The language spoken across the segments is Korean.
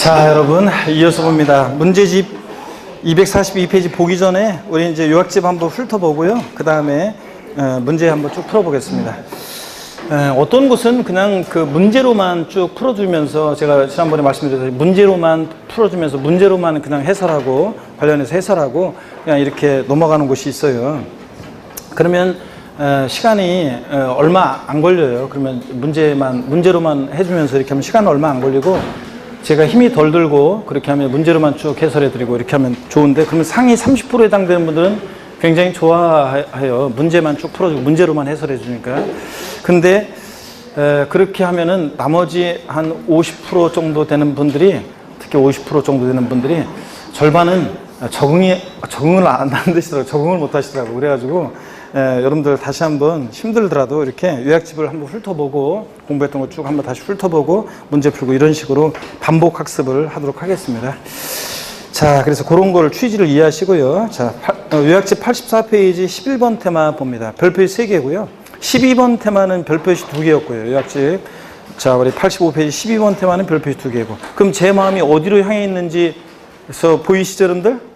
자, 여러분, 이어서 봅니다. 문제집 242페이지 보기 전에 우리 이제 요약집 한번 훑어보고요. 그 다음에 문제 한번 쭉 풀어보겠습니다. 어떤 곳은 그냥 그 문제로만 쭉 풀어주면서, 제가 지난번에 말씀드렸듯이 문제로만 풀어주면서 문제로만 그냥 해설하고, 관련해서 해설하고 그냥 이렇게 넘어가는 곳이 있어요. 그러면 시간이 얼마 안 걸려요. 그러면 문제로만 해주면서 이렇게 하면 시간은 얼마 안 걸리고, 제가 힘이 덜 들고 그렇게 하면 문제로만 쭉 해설해드리고 이렇게 하면 좋은데, 그러면 상위 30%에 해당되는 분들은 굉장히 좋아해요. 문제만 쭉 풀어주고 문제로만 해설해주니까. 근데 그렇게 하면은 나머지 한 50% 정도 되는 분들이, 특히 50% 정도 되는 분들이 절반은 적응을 안 하시더라고요. 적응을 못 하시더라고요. 그래가지고 여러분들 다시 한번 힘들더라도 이렇게 요약집을 한번 훑어보고, 공부했던 거 쭉 한번 다시 훑어보고 문제 풀고 이런 식으로 반복 학습을 하도록 하겠습니다. 자, 그래서 그런 거를 취지를 이해하시고요. 자, 요약집 84페이지 11번 테마 봅니다. 별표시 3개고요. 12번 테마는 별표시 2개였고요. 요약집. 자, 우리 85페이지 12번 테마는 별표시 2개고. 그럼 제 마음이 어디로 향해 있는지에서 보이시죠, 여러분들?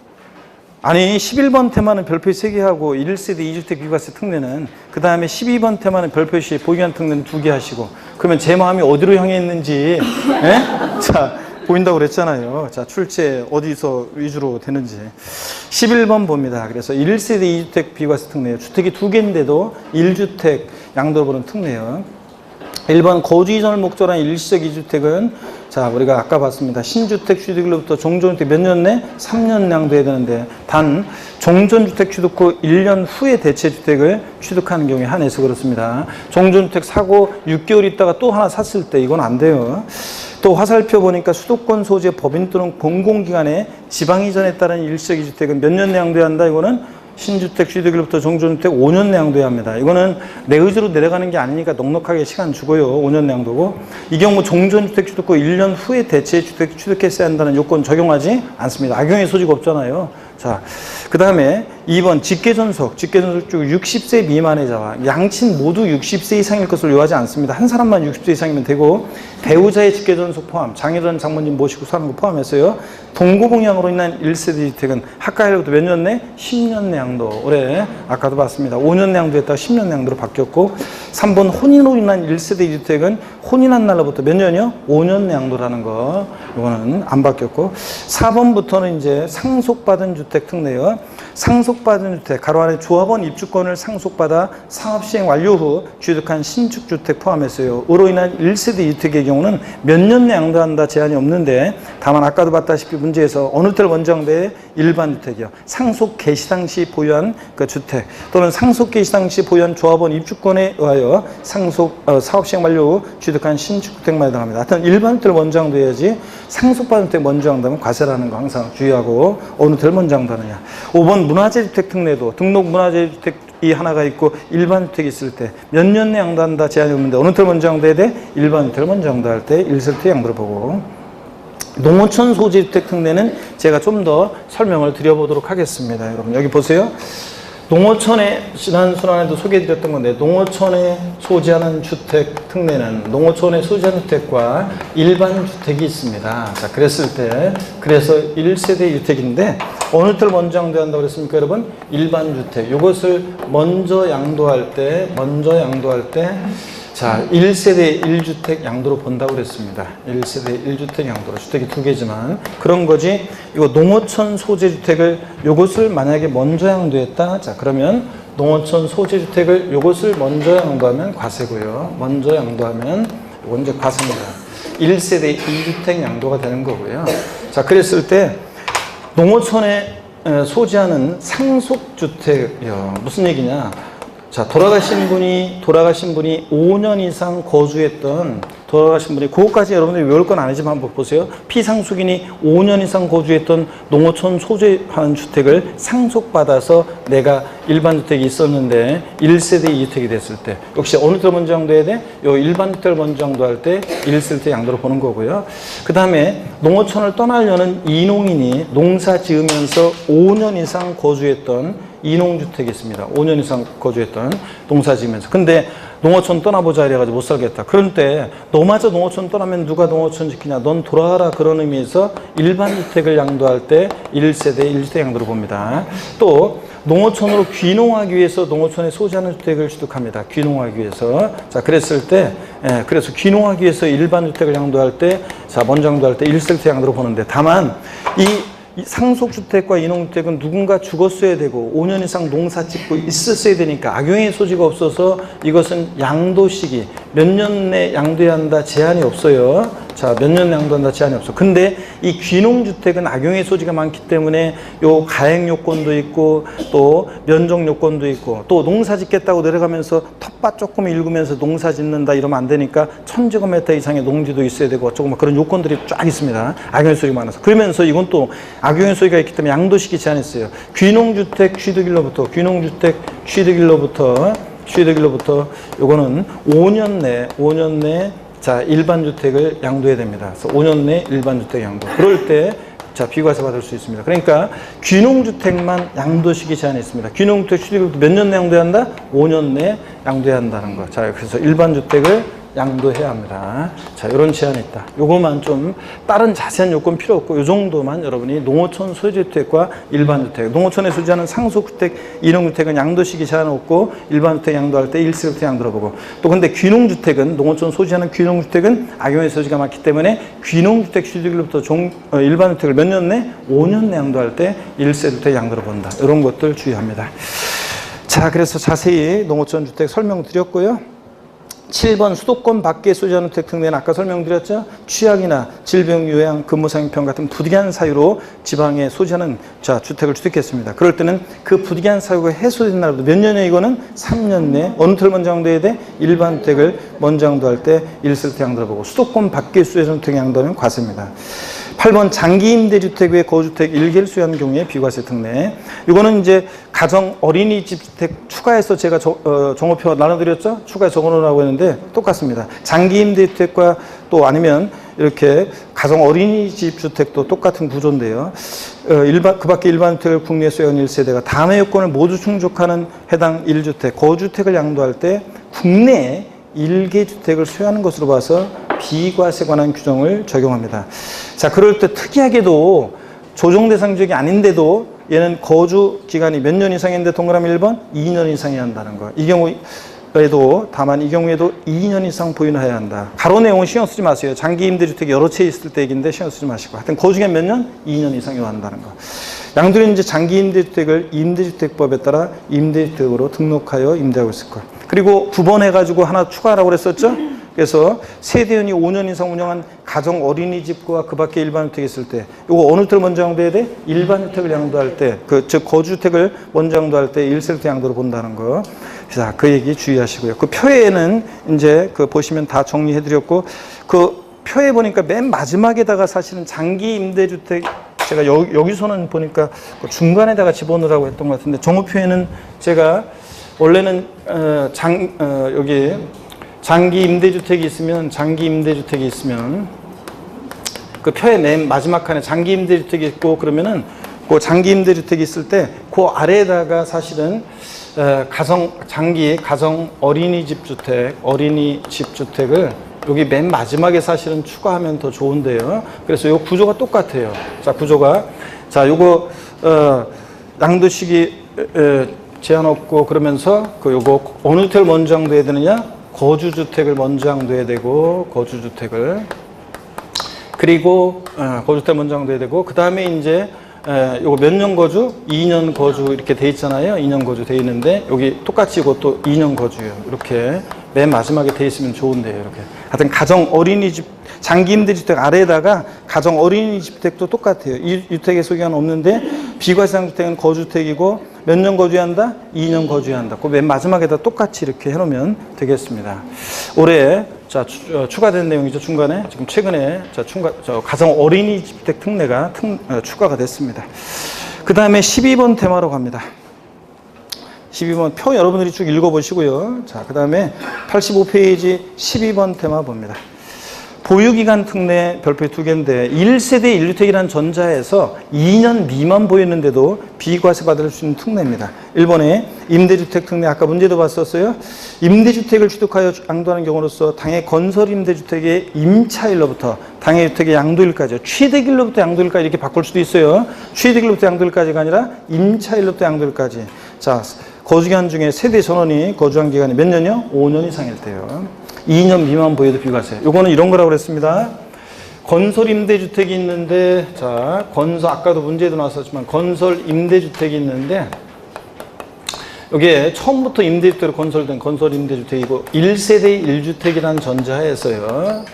아니, 11번 테마는 별표시 3개 하고 1세대 2주택 비과세 특례는, 그 다음에 12번 테마는 별표시 보기한 특례는 2개 하시고, 그러면 제 마음이 어디로 향해 있는지 자, 보인다고 그랬잖아요. 자, 출제 어디서 위주로 되는지. 11번 봅니다. 그래서 1세대 2주택 비과세 특례, 주택이 2개인데도 1주택 양도로 보는 특례요. 1번 거주 이전을 목적으로 한 일시적 2주택은, 자, 우리가 아까 봤습니다. 신주택 취득일로부터 종전주택 몇 년 내? 3년 양도해야 되는데, 단 종전주택 취득 후 1년 후에 대체주택을 취득하는 경우에 한해서 그렇습니다. 종전주택 사고 6개월 있다가 또 하나 샀을 때 이건 안 돼요. 또 화살표 보니까 수도권 소재 법인 또는 공공기관의 지방 이전에 따른 일시적 2주택은 몇 년 내 양도해야 한다? 이거는 신주택 취득일로부터 종전주택 5년 내 양도해야 합니다. 이거는 내 의지로 내려가는 게 아니니까 넉넉하게 시간 주고요. 5년 내 양도고. 이 경우 종전주택 취득 후 1년 후에 대체주택 취득했어야 한다는 요건 적용하지 않습니다. 악용의 소지가 없잖아요. 자, 그 다음에 2번 직계존속 중 60세 미만의 자와 양친 모두 60세 이상일 것을 요하지 않습니다. 한 사람만 60세 이상이면 되고, 배우자의 직계존속 포함, 장인어른 장모님 모시고 사는 거 포함해서요. 동거봉양으로 인한 1세대 주택은 학가일로부터 몇 년 내? 10년 내 양도. 올해 아까도 봤습니다. 5년 내 양도했다가 10년 내 양도로 바뀌었고, 3번 혼인으로 인한 1세대 주택은 혼인한 날로부터 몇 년이요? 5년 내 양도라는 거. 이거는 안 바뀌었고, 4번부터는 이제 상속받은 주택 특례요. 상속받은 주택, 가로 안에 조합원 입주권을 상속받아 상업시행 완료 후 취득한 신축주택 포함해서요. 으로 인한 1세대 주택의 경우는 몇 년 내 양도한다 제한이 없는데, 다만 아까도 봤다시피 문제에서 어느 때 먼저 양도해? 일반 주택이요. 상속 개시 당시 보유한 그 주택, 또는 상속 개시 당시 보유한 조합원 입주권에 의하여 사업시행 완료 후 취득한 신축주택만 해당합니다. 하여튼 일반 주택을 먼저 양도해야지, 상속받은 주택 먼저 양도하면 과세라는 거 항상 주의하고, 어느 때를 먼저 양도하느냐. 5번 문화재 주택 특례도 등록 문화재 주택이 하나가 있고 일반 주택이 있을 때 몇 년 내 양도한다 제한이 없는데, 어느 때를 먼저 양도해야 돼? 일반 주택을 먼저 양도할 때 1세대 양도를 보고. 농어촌 소재 주택 특례는 제가 좀 더 설명을 드려보도록 하겠습니다. 여러분 여기 보세요. 농어촌에 지난 순환에도 소개해드렸던 건데, 농어촌에 소지하는 주택 특례는 농어촌에 소지하는 주택과 일반 주택이 있습니다. 자, 그랬을 때, 그래서 1세대 주택인데 어느 때를 먼저 양도한다고 그랬습니까, 여러분? 일반 주택. 이것을 먼저 양도할 때, 자, 1세대 1주택 양도로 본다고 그랬습니다. 1세대 1주택 양도로. 주택이 2개지만 그런 거지. 이거 농어촌 소재주택을 요것을 만약에 먼저 양도했다. 자, 그러면 농어촌 소재주택을 요것을 먼저 양도하면 과세고요. 먼저 양도하면 이건 이제 과세입니다. 1세대 2주택 양도가 되는 거고요. 자, 그랬을 때 농어촌에 소지하는 상속주택이요. 무슨 얘기냐? 자, 돌아가신 분이 5년 이상 거주했던, 돌아가신 분이, 그것까지 여러분들이 외울 건 아니지만 한번 보세요. 피상속인이 5년 이상 거주했던 농어촌 소재하는 주택을 상속받아서 내가 일반 주택이 있었는데 1세대 2주택이 됐을 때, 역시 어느 때 먼저 양도해야 돼? 요 일반 주택을 먼저 양도할 때 1세대 양도로 보는 거고요. 그 다음에 농어촌을 떠나려는 이농인이 농사 지으면서 5년 이상 거주했던 이농주택이 있습니다. 5년 이상 거주했던 농사 지으면서. 근데 농어촌 떠나보자 이래가지고 못 살겠다. 그런 때 너마저 농어촌 떠나면 누가 농어촌 지키냐. 넌 돌아와라. 그런 의미에서 일반 주택을 양도할 때 1세대 1주택 양도를 봅니다. 또 농어촌으로 귀농하기 위해서 농어촌에 소지하는 주택을 취득합니다. 귀농하기 위해서. 자, 그랬을 때, 그래서 귀농하기 위해서 일반 주택을 양도할 때, 자, 먼저 양도할 때 1세대 양도를 보는데, 다만, 이 상속주택과 이농주택은 누군가 죽었어야 되고 5년 이상 농사 짓고 있었어야 되니까 악용의 소지가 없어서 이것은 양도 시기 몇 년 내 양도해야 한다 제한이 없어요. 자, 몇 년 양도한다 제한이 없어. 근데 이 귀농주택은 악용의 소지가 많기 때문에 요 가액 요건도 있고 또 면적 요건도 있고 또 농사 짓겠다고 내려가면서 텃밭 조금 읽으면서 농사 짓는다 이러면 안 되니까 1000제곱미터 이상의 농지도 있어야 되고 어쩌고 막 그런 요건들이 쫙 있습니다. 악용의 소지가 많아서. 그러면서 이건 또 악용의 소지가 있기 때문에 양도시기 제한했어요. 귀농주택 취득일로부터 취득일로부터 요거는 5년 내 자, 일반 주택을 양도해야 됩니다. 그래서 5년 내 일반 주택 양도. 그럴 때 자, 비과세 받을 수 있습니다. 그러니까 귀농주택만 양도시기 제한했습니다. 귀농주택 취득일로부터 몇 년 내 양도해야 한다? 5년 내 양도해야 한다는 거. 자, 그래서 일반 주택을 양도해야 합니다. 자, 이런 제한이 있다. 요거만 좀 다른 자세한 요건 필요 없고 요 정도만 여러분이 농어촌 소유주택과 일반주택, 농어촌에 소지하는 상속주택, 이농주택은 양도시기 제한 없고 일반주택 양도할 때 1세부터 양도를 보고 또 근데 귀농주택은 농어촌 소지하는 귀농주택은 악용의 소지가 많기 때문에 귀농주택 취득일로부터 일반주택을 몇 년 내? 5년 내 양도할 때 1세부터 양도를 본다. 이런 것들 주의합니다. 자, 그래서 자세히 농어촌 주택 설명드렸고요. 7번 수도권 밖에 소지하는 주택 특례는 아까 설명드렸죠. 취약이나 질병, 요양, 근무상해병 같은 부득이한 사유로 지방에 소지하는 자 주택을 취득했습니다. 그럴 때는 그 부득이한 사유가 해소된 날부터 몇 년에 이거는 3년 내 어느 털 먼저 양도해야 돼? 일반 주택을 먼저 양도할 때 1세부터 양도를 보고 수도권 밖에 소지하는 주택 양도는 과세입니다. 8번 장기 임대주택 외 거주택 1개를 소유한 경우에 비과세 특례. 이거는 이제 가정 어린이집 주택 추가해서 제가 종업표 나눠드렸죠? 추가해서 적어놓으라고 했는데 똑같습니다. 장기 임대주택과 또 아니면 이렇게 가정 어린이집 주택도 똑같은 구조인데요. 그 밖에 일반 주택을 국내에 소유한 1세대가 다음의 요건을 모두 충족하는 해당 1주택, 거주택을 양도할 때 국내에 1개 주택을 소유하는 것으로 봐서 비과세 관한 규정을 적용합니다. 자, 그럴 때 특이하게도 조정 대상 지역이 아닌데도 얘는 거주 기간이 몇 년 이상인데 동그라미 1번 2년 이상이어야 한다는 거. 이 경우에도 다만 이 경우에도 2년 이상 보유해야 한다. 가로 내용은 신경 쓰지 마세요. 장기 임대주택이 여러 채 있을 때 얘기인데 신경 쓰지 마시고 하여튼 거주기간 몇 년? 2년 이상이어야 한다는 거. 양도는 이제 장기 임대주택을 임대주택법에 따라 임대주택으로 등록하여 임대하고 있을 것. 그리고 9번 해가지고 하나 추가하라고 그랬었죠? 그래서 세대원이 5년 이상 운영한 가정 어린이집과 그 밖에 일반주택이 있을 때 이거 어느 주택을 먼저 양도해야 돼? 일반주택을 양도할 때, 즉 거주주택을 먼저 양도할 때 1세부터 양도를 본다는 거. 자, 그 얘기 주의하시고요. 그 표에는 이제 그 보시면 다 정리해드렸고 그 표에 보니까 맨 마지막에다가 사실은 장기 임대주택 제가 여기서는 보니까 그 중간에다가 집어넣으라고 했던 것 같은데 정오표에는 제가 원래는 여기 장기 임대주택이 있으면 그 표의 맨 마지막 칸에 장기 임대주택이 있고 그러면은 그 장기 임대주택이 있을 때 그 아래에다가 사실은 가정 어린이집 주택을 여기 맨 마지막에 사실은 추가하면 더 좋은데요. 그래서 요 구조가 똑같아요. 자, 구조가 자, 요거 양도시기 제한 없고 그러면서 그 요거 어느 주택을 먼저 양도해야 되느냐? 거주주택을 먼저 양도해야 되고 거주주택을 그리고 거주주택 먼저 양도해야 되고 그 다음에 이제 요거 몇 년 거주? 2년 거주 이렇게 돼 있잖아요. 2년 거주 돼 있는데 여기 똑같이 이것도 2년 거주예요. 이렇게 맨 마지막에 돼 있으면 좋은데요. 이렇게 하여튼 가정 어린이집 장기 임대주택 아래에다가 가정 어린이집 주택도 똑같아요. 이 주택에 소개는 없는데 비과세상 주택은 거주택이고 몇 년 거주해야 한다? 2년 거주해야 한다. 그 맨 마지막에다 똑같이 이렇게 해놓으면 되겠습니다. 올해 자 추가된 내용이죠. 중간에 지금 최근에 가정 어린이집 주택 특례가 추가가 됐습니다. 그 다음에 12번 테마로 갑니다. 12번 표 여러분들이 쭉 읽어보시고요. 자, 그 다음에 85페이지 12번 테마 봅니다. 보유기간 특례 별표에 2개인데 1세대 1주택이라는 전자에서 2년 미만 보였는데도 비과세 받을 수 있는 특례입니다. 1번에 임대주택 특례, 아까 문제도 봤었어요. 임대주택을 취득하여 양도하는 경우로서 당해 건설 임대주택의 임차일로부터 당해 주택의 양도일까지, 취득일로부터 양도일까지 이렇게 바꿀 수도 있어요. 취득일로부터 양도일까지가 아니라 임차일로부터 양도일까지. 자, 거주기간 중에 세대 전원이 거주한 기간이 몇 년이요? 5년 이상일 때요. 2년 미만 보여도 비과세. 요거는 이런 거라고 그랬습니다. 건설 임대주택이 있는데, 자, 아까도 문제도 나왔었지만, 건설 임대주택이 있는데, 여기에 처음부터 임대주택으로 건설된 건설 임대주택이고, 1세대 1주택이라는 전자에서요.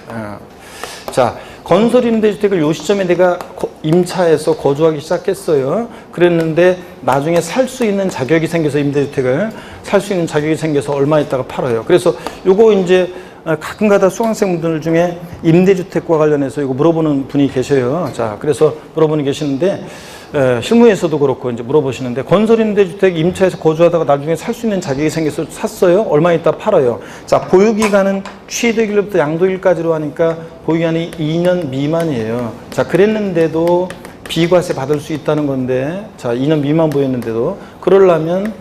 자, 건설 임대주택을 요 시점에 내가 임차해서 거주하기 시작했어요. 그랬는데 나중에 살 수 있는 자격이 생겨서 임대주택을 살 수 있는 자격이 생겨서 얼마 있다가 팔아요. 그래서 요거 이제 가끔가다 수강생분들 중에 임대주택과 관련해서 이거 물어보는 분이 계셔요. 자, 그래서 물어보는 계시는데 실무에서도 그렇고 이제 물어보시는데 건설 임대주택 임차해서 거주하다가 나중에 살 수 있는 자격이 생겨서 샀어요. 얼마 있다 팔아요. 자, 보유기간은 취득일로부터 양도일까지로 하니까 보유기간이 2년 미만이에요. 자, 그랬는데도 비과세 받을 수 있다는 건데, 자, 2년 미만 보였는데도 그러려면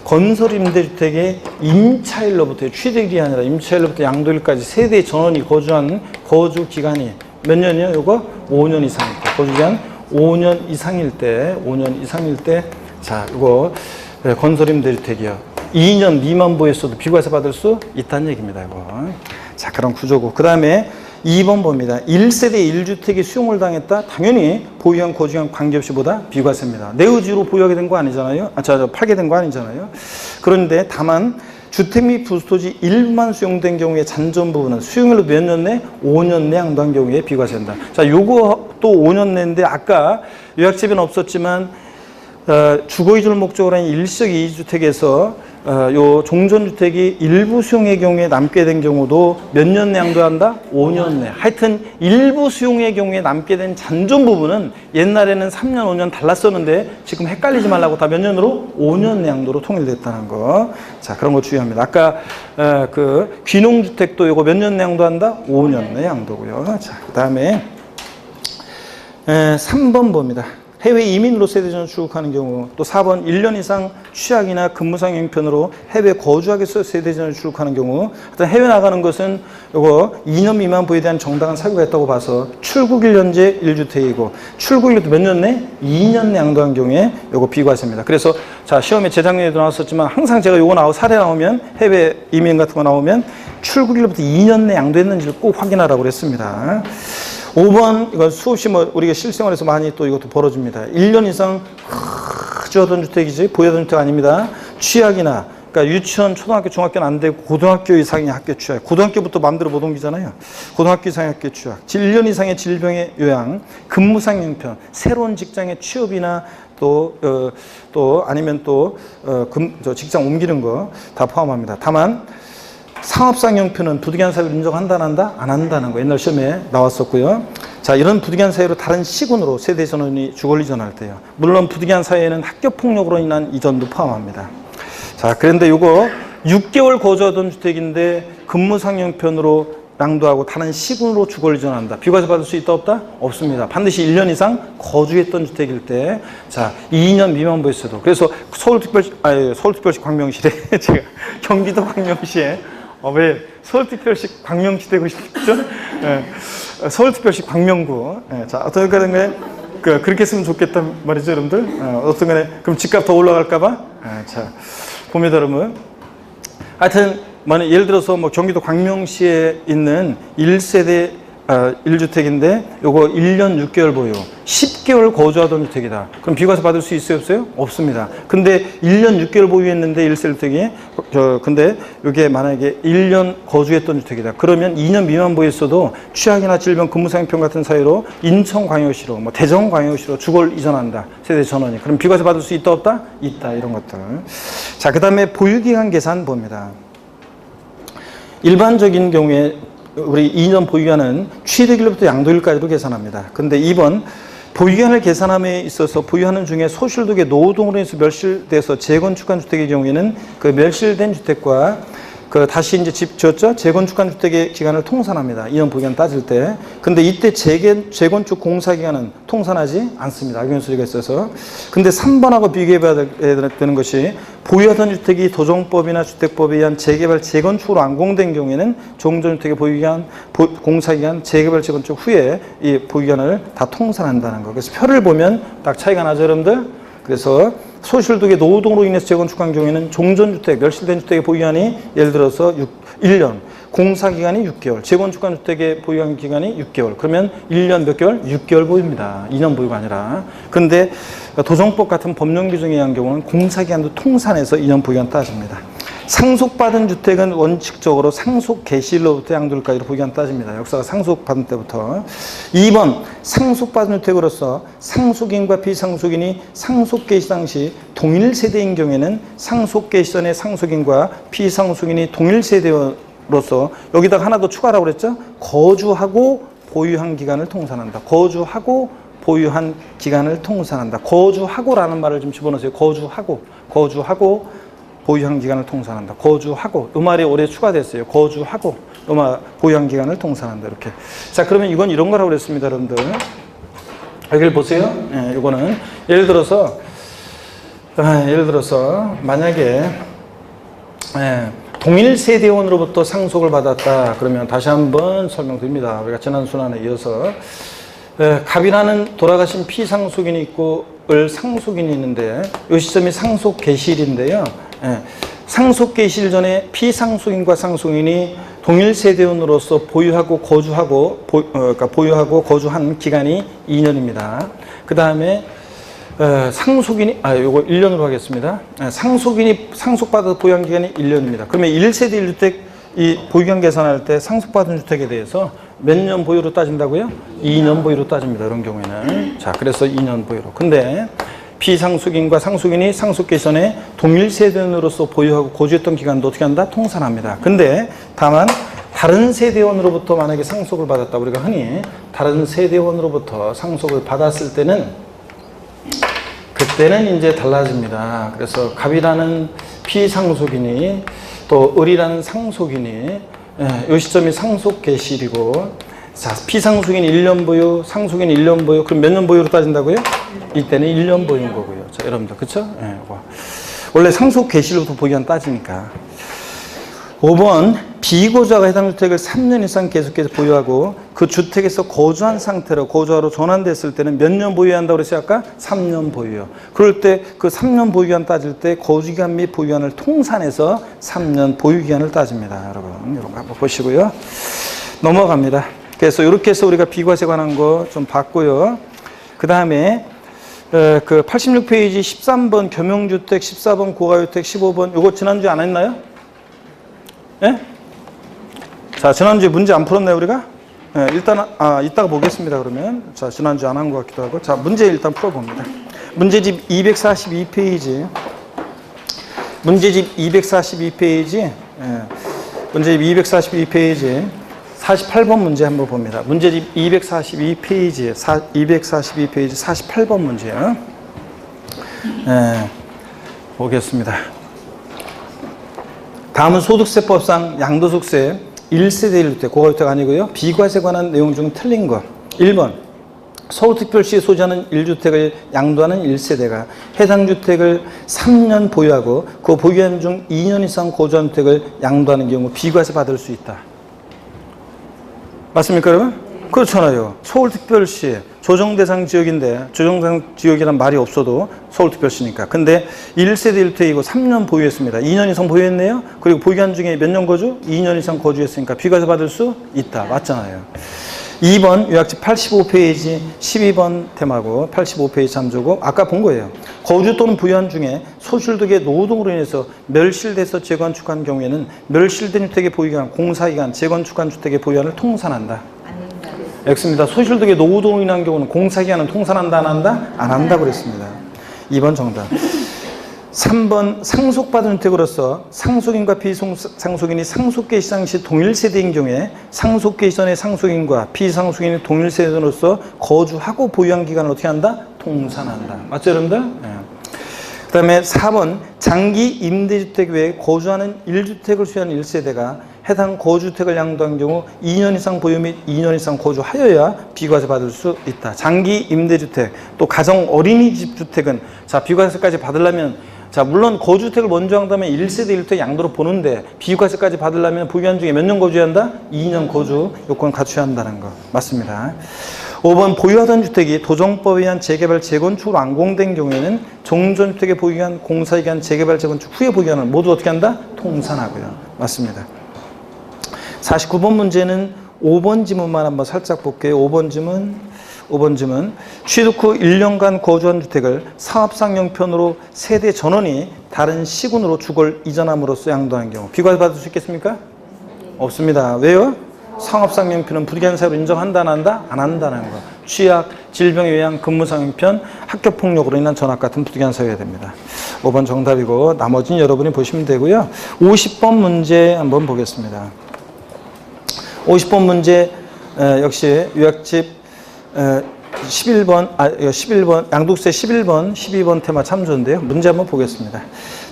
건설 임대주택의 임차일로부터, 취득일이 아니라 임차일로부터 양도일까지 세대 전원이 거주한 거주 기간이 몇 년이요? 요거 5년 이상일 때, 거주기간 5년 이상일 때, 자, 이거 건설 임대주택이요. 2년 미만 보였어도 비과세 받을 수 있다는 얘기입니다, 이거. 자, 그런 구조고. 그 다음에 2번 봅니다. 1세대 1주택이 수용을 당했다? 당연히 보유한 거주한 관계없이 보다 비과세입니다. 내 의지로 보유하게 된 거 아니잖아요. 팔게 된 거 아니잖아요. 그런데 다만 주택 및 부수토지 일부만 수용된 경우에 잔존 부분은 수용일로 몇 년 내? 5년 내 양도한 경우에 비과세된다. 자, 요거 또 5년 내인데 아까 요약집에는 없었지만 주거이주를 목적으로 한 일시적 이주택에서 요 종전주택이 일부 수용의 경우에 남게 된 경우도 몇 년 내 양도한다? 5년 내. 하여튼 일부 수용의 경우에 남게 된 잔존 부분은 옛날에는 3년, 5년 달랐었는데 지금 헷갈리지 말라고 다 몇 년으로? 5년 내 양도로 통일됐다는 거. 자, 그런 거 주의합니다. 아까 그 귀농주택도 요거 몇 년 내 양도한다? 5년 내 양도고요. 자, 그 다음에 3번 봅니다. 해외 이민으로 세대전을 출국하는 경우, 또 4번 1년 이상 취약이나 근무상 형편으로 해외 거주하기 위해서 세대전을 출국하는 경우, 하여튼 해외 나가는 것은 요거 2년 미만 부에 대한 정당한 사유가 있다고 봐서 출국일 현재 1주택이고 출국일도 몇 년 내? 2년 내 양도한 경우에 요거 비과세입니다. 그래서 자, 시험에 재작년에도 나왔었지만 항상 제가 요거 사례 나오면 해외 이민 같은 거 나오면 출국일로부터 2년 내 양도했는지를 꼭 확인하라고 그랬습니다. 5번, 이건 수없이 우리가 실생활에서 많이 또 이것도 벌어집니다. 1년 이상 거주하던 주택이지, 보유하던 주택 아닙니다. 취약이나, 그러니까 유치원, 초등학교, 중학교는 안 되고, 고등학교 이상의 학교 취약. 고등학교부터 마음대로 못 옮기잖아요. 고등학교 이상의 학교 취약. 1년 이상의 질병의 요양, 근무상 형편, 새로운 직장의 취업이나 또 아니면 직장 옮기는 거 다 포함합니다. 다만, 상업상 형편은 부득이한 사유를 인정한다, 안 한다? 안 한다는 거 옛날 시험에 나왔었고요. 자, 이런 부득이한 사유로 다른 시군으로 세대 전원이 주거를 이전할 때요. 물론 부득이한 사유에는 학교 폭력으로 인한 이전도 포함합니다. 자, 그런데 요거 6개월 거주하던 주택인데 근무상 형편으로 양도하고 다른 시군으로 주거를 이전한다. 비과세 받을 수 있다, 없다? 없습니다. 반드시 1년 이상 거주했던 주택일 때, 자, 2년 미만 보였어도. 그래서 서울특별시 광명시래 제가 경기도 광명시에 왜 서울특별시 광명시 되고 싶죠? 서울특별시 광명구. 자, 어떤 간에 그렇게 했으면 좋겠단 말이죠, 여러분들. 어떤 간에 그럼 집값 더 올라갈까봐. 자, 봅니다, 여러분. 하여튼 만약 예를 들어서 경기도 광명시에 있는 1세대 1주택인데 요거 1년 6개월 보유, 10개월 거주하던 주택이다. 그럼 비과세 받을 수 있어요, 없어요? 없습니다. 근데 1년 6개월 보유했는데 1세 주택이 근데 이게 만약에 1년 거주했던 주택이다. 그러면 2년 미만 보유했어도 취약이나 질병, 근무상형편 같은 사유로 인천광역시로, 대전광역시로 주거를 이전한다. 세대 전원이. 그럼 비과세 받을 수 있다, 없다? 있다. 이런 것들. 자, 그 다음에 보유기간 계산 봅니다. 일반적인 경우에 우리 2년 보유기간은 취득일로부터 양도일까지로 계산합니다. 근데 2번 보유기간을 계산함에 있어서 보유하는 중에 소실독의 노동으로 인해서 멸실돼서 재건축한 주택의 경우에는 그 멸실된 주택과 그 다시 이제 집 지었죠? 재건축한 주택의 기간을 통산합니다. 2년 보유기간 따질 때. 근데 이때 재건축 공사 기간은 통산하지 않습니다. 악용 소리가 있어서. 근데 3번하고 비교해 봐야 되는 것이 보유하던 주택이 도정법이나 주택법에 의한 재개발, 재건축으로 완공된 경우에는 종전주택의 보유기간, 공사기간, 재개발, 재건축 후에 이 보유기간을 다 통산한다는 거. 그래서 표를 보면 딱 차이가 나죠, 여러분들? 그래서 소실독의 노후동으로 인해서 재건축한 경우에는 종전주택, 멸실된 주택의 보유기간이 예를 들어서 1년, 공사기간이 6개월, 재건축한 주택의 보유기간 기간이 6개월. 그러면 1년 몇 개월? 6개월 보유입니다. 2년 보유가 아니라. 그런데 도정법 같은 법령 규정에 의한 경우는 공사기간도 통산해서 2년 보유기간 따집니다. 상속받은 주택은 원칙적으로 상속 개시일로부터 양도일까지로 보유기간 따집니다. 역사가 상속받은 때부터. 2번 상속받은 주택으로서 상속인과 비상속인이 상속 개시 당시 동일 세대인 경우에는 상속 개시 전의 상속인과 비상속인이 동일 세대로서 여기다가 하나 더 추가라고 그랬죠? 거주하고 보유한 기간을 통산한다. 거주하고 보유한 기간을 통산한다. 거주하고라는 말을 좀 집어넣으세요. 거주하고 보유한 기간을 통산한다. 거주하고. 이 말이 올해 추가됐어요. 거주하고. 보유한 기간을 통산한다. 이렇게. 자, 그러면 이건 이런 거라고 그랬습니다, 여러분들. 여기를 보세요. 예, 이거는. 예를 들어서, 만약에, 동일 세대원으로부터 상속을 받았다. 그러면 다시 한번 설명드립니다. 우리가 지난 순환에 이어서. 갑이라는 돌아가신 피상속인이 있고, 을 상속인이 있는데, 이 시점이 상속 개시일인데요. 상속 개시일 전에 피상속인과 상속인이 동일 세대원으로서 보유하고 거주하고 그러니까 보유하고 거주한 기간이 2년입니다. 그 다음에 상속인이 요거 1년으로 하겠습니다. 상속인이 상속받아 보유한 기간이 1년입니다. 그러면 1세대 1주택 이 보유기간 계산할 때 상속받은 주택에 대해서 몇 년 보유로 따진다고요? 2년 보유로 따집니다. 이런 경우에는. 자, 그래서 2년 보유로. 근데 비상속인과 상속인이 상속 개시 전에 동일 세대원으로서 보유하고 거주했던 기간도 어떻게 한다? 통산합니다. 근데 다만 다른 세대원으로부터 만약에 상속을 받았다. 우리가 흔히 다른 세대원으로부터 상속을 받았을 때는 그때는 이제 달라집니다. 그래서 갑이라는 피상속인이 또 을이라는 상속인이 이 시점이 상속 개시일이고 자, 피상속인 1년 보유, 상속인 1년 보유. 그럼 몇 년 보유로 따진다고요? 이때는 1년 보유인 거고요. 자, 여러분들, 그쵸? 예, 원래 상속 개시일부터 보유기간 따지니까. 5번, 비거주자가 해당 주택을 3년 이상 계속해서 보유하고 그 주택에서 거주한 상태로 거주하러 전환됐을 때는 몇 년 보유해야 한다고 그랬어요? 아까? 3년 보유요. 그럴 때 그 3년 보유기간 따질 때 거주기간 및 보유기간을 통산해서 3년 보유기간을 따집니다. 여러분, 이런 거 한번 보시고요. 넘어갑니다. 그래서 이렇게 해서 우리가 비과세 관한 거 좀 봤고요. 그 다음에 그 86페이지 13번 겸용주택, 14번 고가주택, 15번 이거 지난주에 안 했나요? 예? 자, 지난주에 문제 안 풀었나요, 우리가? 예, 일단 이따가 보겠습니다. 그러면 자, 지난주에 안 한 것 같기도 하고 자, 문제 일단 풀어봅니다. 문제집 242페이지 문제집 242페이지 문제집 242페이지 48번 문제 한번 봅니다. 문제집 242페이지 48번 문제요. 보겠습니다. 다음은 소득세법상 양도소득세 1세대 1주택, 고가주택 아니고요. 비과세 관한 내용 중 틀린 거. 1번 서울특별시에 소지하는 1주택을 양도하는 1세대가 해당 주택을 3년 보유하고 그 보유한 중 2년 이상 거주한 주택을 양도하는 경우 비과세 받을 수 있다. 맞습니까, 여러분? 그렇잖아요. 서울특별시 조정대상 지역인데 조정대상 지역이란 말이 없어도 서울특별시니까. 근데 1세대 1주택이고 3년 보유했습니다. 2년 이상 보유했네요. 그리고 보유한 중에 몇 년 거주? 2년 이상 거주했으니까 비과세 받을 수 있다. 맞잖아요. 2번 요약집 85페이지 12번 테마고 85페이지 참조고 아까 본 거예요. 거주 또는 부유한 중에 소실득의 노후동으로 인해서 멸실돼서 재건축한 경우에는 멸실된 주택의 보유기간, 공사기간, 재건축한 주택의 보유기간을 통산한다. X입니다. 소실득의 노후동으로 인한 경우는 공사기간은 통산한다, 안 한다? 안 한다고 그랬습니다. 2번 정답. 3번 상속받은 주택으로서 상속인과 비상속인이 상속개시 당시 동일 세대인 경우에 상속개시 전의 상속인과 비상속인이 동일 세대로서 거주하고 보유한 기간을 어떻게 한다? 통산한다. 맞죠, 여러분들? 네. 다음에 4번 장기 임대주택 외에 거주하는 1주택을 소유하는 1세대가 해당 거주주택을 양도한 경우 2년 이상 보유 및 2년 이상 거주하여야 비과세 받을 수 있다. 장기 임대주택 또 가정 어린이집 주택은 자 비과세까지 받으려면 자 물론 거주주택을 먼저 한 다음에 1세대 1주택 양도로 보는데 비과세까지 받으려면 보유한 중에 몇 년 거주해야 한다? 2년 거주 요건 갖춰야 한다는 거 맞습니다. 5번 보유하던 주택이 도정법에 의한 재개발 재건축으로 완공된 경우에는 종전주택에 보유한 공사에 의한 재개발 재건축 후에 보유하는 모두 어떻게 한다? 통산하고요. 맞습니다. 49번 문제는 5번 지문만 한번 살짝 볼게요. 5번 지문 취득 후 1년간 거주한 주택을 사업상 형편으로 세대 전원이 다른 시군으로 주거를 이전함으로써 양도한 경우 비과세 받을 수 있겠습니까? 없습니다. 왜요? 상업상 형편은 부득이한 사유로 인정한다 안 한다? 안 한다는 거. 취약, 질병에 의한 근무상 형편, 학교폭력으로 인한 전학 같은 부득이한 사유가 됩니다. 5번 정답이고 나머지는 여러분이 보시면 되고요. 50번 문제 한번 보겠습니다. 50번 문제 역시 요약집 11번 양도세 11번 12번 테마 참조인데요. 문제 한번 보겠습니다.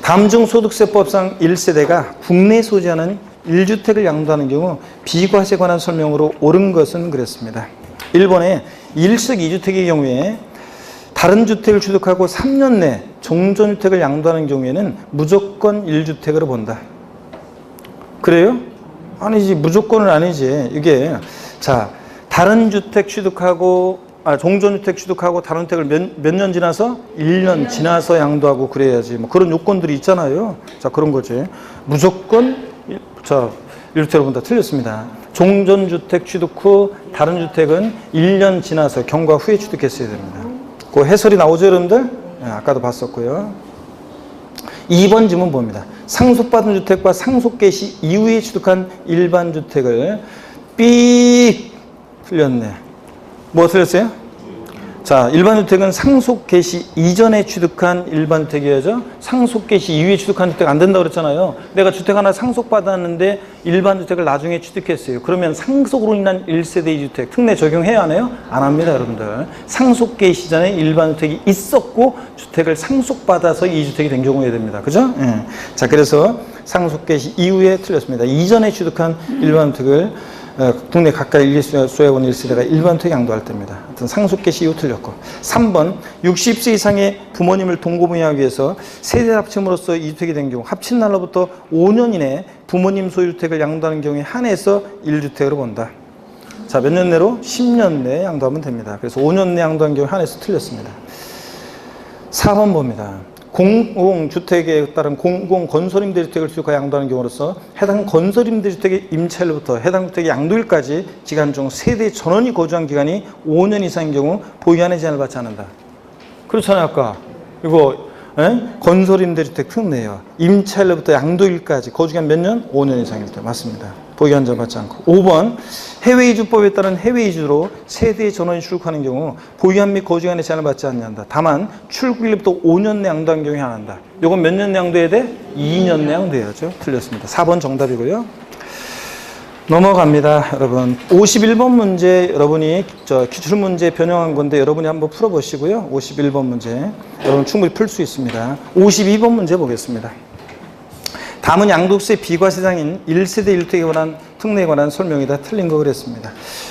다음 중 소득세법상 1세대가 국내에 소지하는 1주택을 양도하는 경우 비과세에 관한 설명으로 옳은 것은 그랬습니다. 1번에 1석 2주택의 경우에 다른 주택을 취득하고 3년 내 종전주택을 양도하는 경우에는 무조건 1주택으로 본다. 그래요? 아니지. 무조건은 아니지. 이게 자 다른 주택 취득하고 종전주택 취득하고 다른 주택을 몇 년 지나서 1년 지나서 양도하고 그래야지. 뭐 그런 요건들이 있잖아요. 자 그런 거지. 무조건 자 1주택으로 본다. 틀렸습니다. 종전주택 취득 후 다른 주택은 1년 지나서 경과 후에 취득했어야 됩니다. 그 해설이 나오죠 여러분들? 네, 아까도 봤었고요. 2번 지문 봅니다. 상속받은 주택과 상속 개시 이후에 취득한 일반 주택을 삑 틀렸네. 뭐 틀렸어요? 자, 일반 주택은 상속 개시 이전에 취득한 일반 주택이어야죠. 상속 개시 이후에 취득한 주택 안 된다고 그랬잖아요. 내가 주택 하나 상속받았는데 일반 주택을 나중에 취득했어요. 그러면 상속으로 인한 1세대 2주택 특례 적용해야 하나요? 안 합니다, 여러분들. 상속 개시 전에 일반 주택이 있었고 주택을 상속받아서 2주택이 된 경우에 됩니다. 그죠? 예. 자, 그래서 상속 개시 이후에 틀렸습니다. 이전에 취득한 일반 주택을 국내 가까이 소유하고는 1세대가 일반 주택 양도할 때입니다. 하여튼 상속 개시 이후 틀렸고. 3번 60세 이상의 부모님을 동거부양하기 위해서 세대 합침으로써 2주택이 된 경우 합친 날로부터 5년 이내에 부모님 소유주택을 양도하는 경우에 한해서 1주택으로 본다. 자, 몇 년 내로? 10년 내에 양도하면 됩니다. 그래서 5년 내 양도한 경우에 한해서 틀렸습니다. 4번 봅니다. 공공주택에 따른 공공건설임대주택을 취득하여 양도하는 경우로서 해당 건설임대주택의 임차일로부터 해당 주택의 양도일까지 기간 중 세대 전원이 거주한 기간이 5년 이상인 경우 보유한의 제한을 받지 않는다. 그렇잖아요. 아까 이거 건설임대주택 특례예요. 임차일로부터 양도일까지 거주기간 몇 년? 5년 이상일 때. 맞습니다. 보유한 제한 받지 않고. 5번 해외이주법에 따른 해외이주로 세대 전원이 출국하는 경우 보유한 및 거주기간의 제한을 받지 않는다. 다만 출국일로부터 5년 내 양도한 경우에 한한다. 이건 몇 년 내 양도해야 돼? 2년 내 양도해야죠. 틀렸습니다. 4번 정답이고요. 넘어갑니다. 여러분 51번 문제 여러분이 기출문제 변형한 건데 여러분이 한번 풀어보시고요. 51번 문제 여러분 충분히 풀 수 있습니다. 52번 문제 보겠습니다. 다음은 양도세 비과세장인 1세대 1주택에 관한 특례에 관한 설명이 다 틀린 거 그랬습니다.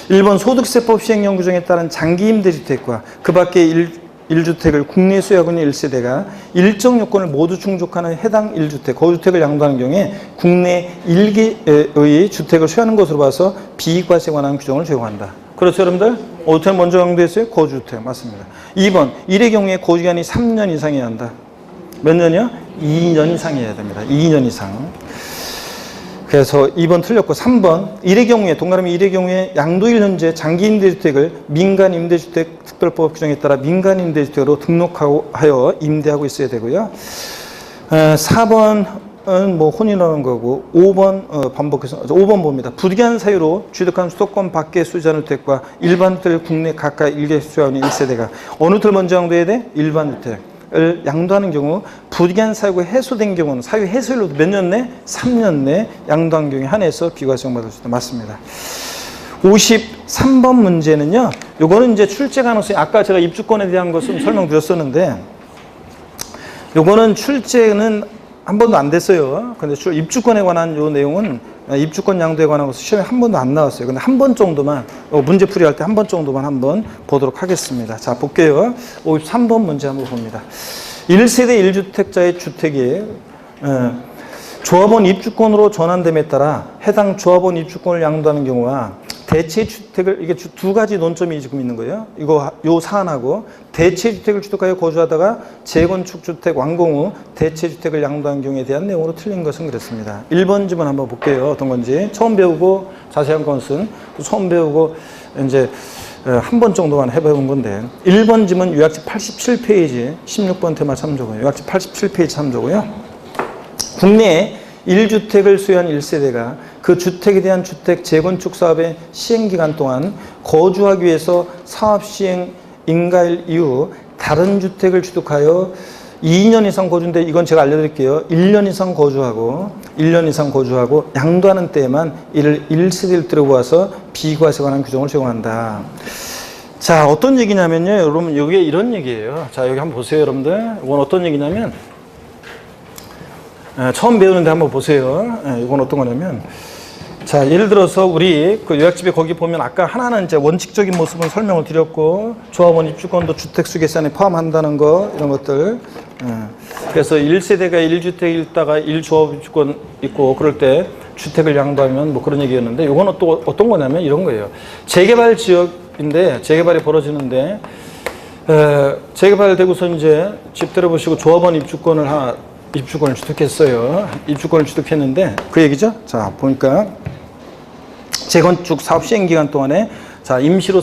1번 소득세법 시행령 규정에 따른 장기임대주택과 그 밖의 1주택을 국내에 소유하고 있는 1세대가 일정 요건을 모두 충족하는 해당 1주택, 거주택을 양도하는 경우에 국내 1개의 주택을 소유하는 것으로 봐서 비과세에 관한 규정을 적용한다. 그렇죠, 여러분들? 어떻게 먼저 양도했어요? 거주주택. 맞습니다. 2번, 1의 경우에 거주기간이 3년 이상이어야 한다. 몇 년이요? 2년 이상이어야 됩니다. 2년 이상. 그래서 2번 틀렸고 3번 1의 경우에 동그라미 1의 경우에 양도일 현재 장기임대주택을 민간임대주택 특별법 규정에 따라 민간임대주택으로 등록하여 임대하고 있어야 되고요. 4번은 뭐 혼인하는 거고 5번 반복해서 5번 봅니다. 부득이한 사유로 취득한 수도권 밖의 소유자는 주택과 일반 주택을 국내 각각 1개 소유하는 1세대가 어느 주택을 먼저 양도해야 돼? 일반 주택. 을 양도하는 경우 부득이한 사유가 해소된 경우는 사유 해소일로 몇 년 내? 3년 내 양도한 경우에 한해서 비과세 받을 수 있다. 맞습니다. 53번 문제는요. 요거는 이제 출제 가능성이 아까 제가 입주권에 대한 것을 설명드렸었는데 요거는 출제는 한 번도 안 됐어요. 근데 입주권에 관한 요 내용은 입주권 양도에 관한 것은 시험에 한 번도 안 나왔어요. 근데 한 번 정도만, 문제 풀이할 때 한 번 정도만 한번 보도록 하겠습니다. 자, 볼게요. 53번 문제 한번 봅니다. 1세대 1주택자의 주택이 조합원 입주권으로 전환됨에 따라 해당 조합원 입주권을 양도하는 경우와 대체주택을, 이게 두 가지 논점이 지금 있는 거예요. 요 사안하고 대체주택을 취득하여 거주하다가 재건축 주택 완공 후 대체주택을 양도한 경우에 대한 내용으로 틀린 것은 그렇습니다. 1번 지문 한번 볼게요. 어떤 건지. 처음 배우고 자세한 것은 처음 배우고 이제 한 번 정도만 해본 건데 1번 지문 요약집 87페이지 16번 테마 참조고요. 요약집 87페이지 참조고요. 국내에 1주택을 소유한 1세대가 그 주택에 대한 주택 재건축 사업의 시행기간 동안 거주하기 위해서 사업 시행 인가일 이후 다른 주택을 취득하여 2년 이상 거주인데 이건 제가 알려드릴게요. 1년 이상 거주하고 양도하는 때에만 이를 1세대를 들어보아서 비과세에 관한 규정을 적용한다. 자, 어떤 얘기냐면요. 여러분, 이게 이런 얘기예요. 자, 여기 한번 보세요, 여러분들. 이건 어떤 얘기냐면 처음 배우는데 한번 보세요. 이건 어떤 거냐면, 자, 예를 들어서 우리 그 요약집에 거기 보면 아까 하나는 이제 원칙적인 모습은 설명을 드렸고, 조합원 입주권도 주택수 계산에 포함한다는 거, 이런 것들. 그래서 1세대가 1주택 있다가 1조합 입주권 있고, 그럴 때 주택을 양도하면 뭐 그런 얘기였는데, 이건 또 어떤 거냐면 이런 거예요. 재개발 지역인데, 재개발이 벌어지는데, 재개발되고서 이제 집 들어보시고 조합원 입주권을 취득했어요. 입주권을 취득했는데 그 얘기죠. 자, 보니까 재건축 사업 시행 기간 동안에 자, 임시로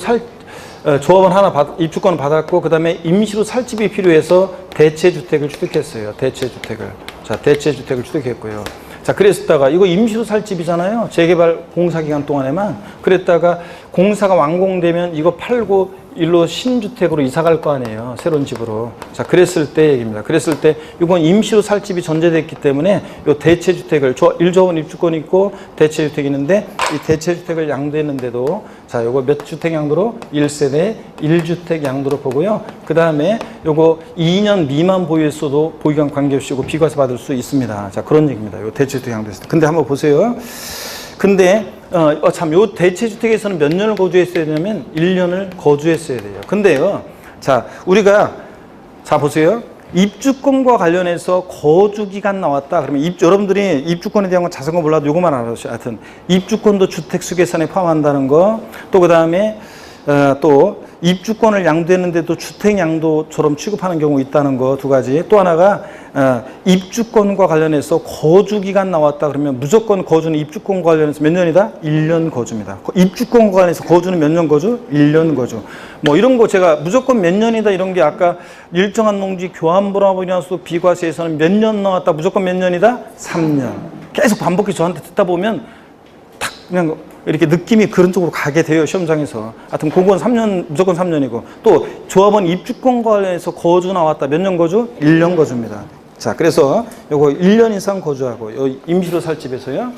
조합원 입주권을 받았고 그다음에 임시로 살 집이 필요해서 대체주택을 취득했어요. 대체주택을 취득했고요. 자, 그랬다가 이거 임시로 살 집이잖아요. 재개발 공사 기간 동안에만. 그랬다가 공사가 완공되면 이거 팔고 일로 신주택으로 이사 갈 거 아니에요. 새로운 집으로. 자, 그랬을 때 얘기입니다. 그랬을 때 이건 임시로 살 집이 전제됐기 때문에 이 대체주택을 1조합원 입주권이 있고 대체주택이 있는데 이 대체주택을 양도했는데도 자, 요거 몇 주택 양도로? 1세대 1주택 양도로 보고요. 그 다음에 요거 2년 미만 보유했어도 보유기간 관계없이 이거 비과세 받을 수 있습니다. 자, 그런 얘기입니다. 요 대체주택 양도했을 때. 근데 한번 보세요. 근데 참, 요 대체주택에서는 몇 년을 거주했어야 되냐면 1년을 거주했어야 돼요. 근데요, 자, 우리가 자 보세요. 입주권과 관련해서 거주기간 나왔다. 그러면 여러분들이 입주권에 대한 건 자세한 거 몰라도 요거만 알아주세요. 하여튼 입주권도 주택수 계산에 포함한다는 거. 또 그 다음에 또 입주권을 양도했는데도 주택 양도처럼 취급하는 경우 있다는 거 두 가지. 또 하나가 입주권과 관련해서 거주기간 나왔다 그러면 무조건 거주는 입주권과 관련해서 몇 년이다? 1년 거주입니다. 입주권과 관련해서 거주는 몇 년 거주? 1년 거주. 뭐 이런 거 제가 무조건 몇 년이다 이런 게 아까 일정한 농지 교환불허분야수 비과세에서는 몇 년 나왔다 무조건 몇 년이다? 3년. 계속 반복해서 저한테 듣다 보면 탁 그냥 이렇게 느낌이 그런 쪽으로 가게 돼요, 시험장에서. 하여튼 그건 3년, 무조건 3년이고. 또 조합원 입주권 관련해서 거주 나왔다. 몇 년 거주? 1년 거주입니다. 자, 그래서 요거 1년 이상 거주하고 요 임시로 살 집에서요.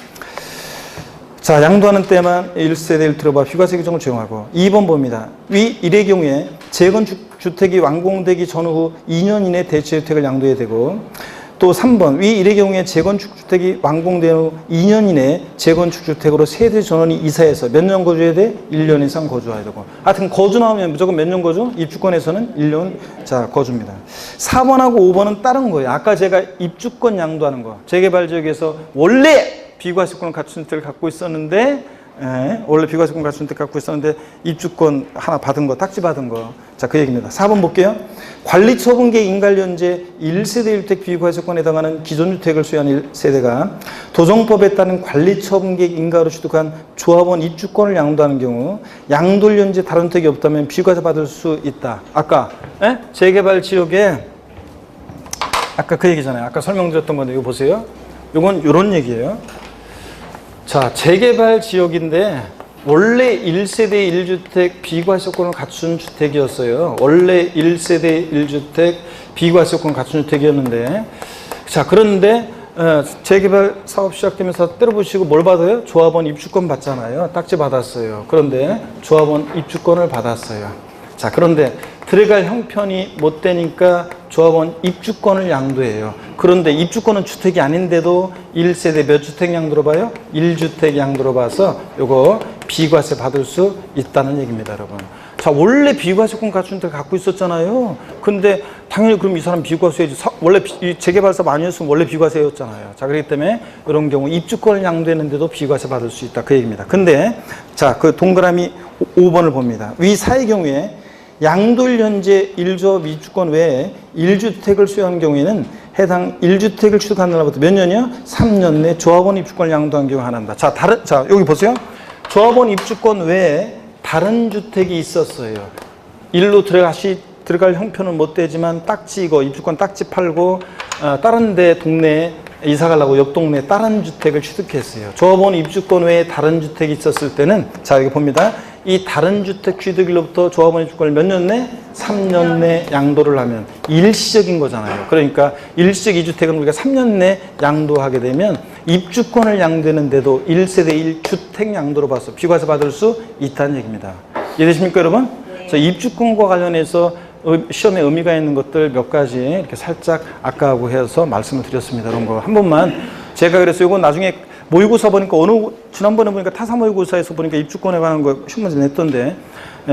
자, 양도하는 때만 1세대를 들어봐 비과세 규정을 적용하고 2번 봅니다. 위 1의 경우에 재건축 주택이 완공되기 전후 2년 이내 대체주택을 양도해야 되고 또 3번 위 1의 경우에 재건축 주택이 완공된 후 2년 이내에 재건축 주택으로 세대 전원이 이사해서 몇 년 거주해야 돼? 1년 이상 거주해야 되고. 하여튼 거주 나오면 무조건 몇 년 거주? 입주권에서는 1년 자 거주입니다. 4번하고 5번은 다른 거예요. 아까 제가 입주권 양도하는 거. 재개발 지역에서 원래 비과세권을 갖춘 주택을 갖고 있었는데 원래 비과세권 갖춘 주택 갖고 있었는데 입주권 하나 받은 거, 딱지 받은 거. 자, 그 얘기입니다. 4번 볼게요. 관리처분계획 인가연제 1세대 1주택 비과세권에 해당하는 기존주택을 소유한 1세대가 도정법에 따른 관리처분계획 인가로 취득한 조합원 입주권을 양도하는 경우 양도를 연재 다른 주택이 없다면 비과세 받을 수 있다. 아까 재개발 지역에 아까 그 얘기잖아요. 아까 설명드렸던 건데 이거 보세요. 이건 이런 얘기예요. 자, 재개발 지역인데 원래 1세대 1주택 비과세권을 갖춘 주택이었어요. 원래 1세대 1주택 비과세권 갖춘 주택이었는데 자, 그런데 재개발 사업 시작되면서 때려보시고 뭘 받아요? 조합원 입주권 받잖아요. 딱지 받았어요. 그런데 조합원 입주권을 받았어요. 자, 그런데 들어갈 형편이 못 되니까 조합원 입주권을 양도해요. 그런데 입주권은 주택이 아닌데도 1세대 몇 주택 양도로 봐요? 1주택 양도로 봐서 요거 비과세 받을 수 있다는 얘기입니다, 여러분. 자, 원래 비과세권 갖춘 데 갖고 있었잖아요. 근데 당연히 그럼 이 사람 비과세지. 원래 재개발사 많이 했으면 원래 비과세였잖아요. 자, 그렇기 때문에 이런 경우 입주권을 양도했는데도 비과세 받을 수 있다. 그 얘기입니다. 근데 자, 그 동그라미 5번을 봅니다. 위 사의 경우에 양도일 현재 1조합 입주권 외에 1주택을 수여한 경우에는 해당 1주택을 취득한 날부터 몇 년이요? 3년 내 조합원 입주권을 양도한 경우 하나입니다. 자, 여기 보세요. 조합원 입주권 외에 다른 주택이 있었어요. 일로 들어갈 형편은 못 되지만 딱지 이거 입주권 딱지 팔고 다른 데 동네에 이사 가려고 옆 동네에 다른 주택을 취득했어요. 조합원 입주권 외에 다른 주택이 있었을 때는 자, 여기 봅니다. 이 다른 주택 취득일로부터 조합원 입주권을 몇 년 내? 3년 내 양도를 하면 일시적인 거잖아요. 그러니까 일시적 2주택은 우리가 3년 내 양도하게 되면 입주권을 양도했는데도 1세대 1주택 양도로 봐서 비과세 받을 수 있다는 얘기입니다. 이해되십니까, 여러분? 네. 입주권과 관련해서 시험에 의미가 있는 것들 몇 가지 이렇게 살짝 아까하고 해서 말씀을 드렸습니다. 이런 거 한 번만 제가 그래서 이건 나중에 모의고사 보니까 지난번에 보니까 타사 모의고사에서 보니까 입주권에 관한 거 신문지 냈던데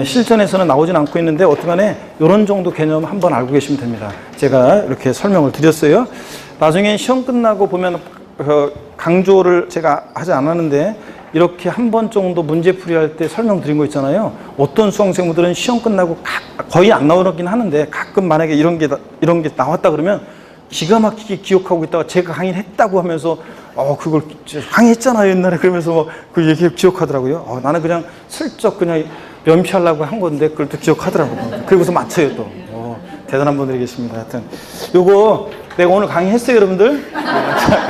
실전에서는 나오진 않고 있는데 어떡하네 이런 정도 개념 한번 알고 계시면 됩니다. 제가 이렇게 설명을 드렸어요. 나중에 시험 끝나고 보면 강조를 제가 하지 않았는데 이렇게 한 번 정도 문제풀이 할 때 설명드린 거 있잖아요. 어떤 수험생분들은 시험 끝나고 거의 안 나오긴 하는데 가끔 만약에 이런 게 나왔다 그러면 기가 막히게 기억하고 있다가 제가 강의를 했다고 하면서 그걸 강의했잖아요 옛날에 그러면서 그 얘기 기억하더라고요. 나는 그냥 슬쩍 그냥 면피하려고 한 건데 그걸 또 기억하더라고요. 그리고서 맞춰요 또. 대단한 분들이 계십니다. 하여튼 요거 내가 오늘 강의했어요 여러분들.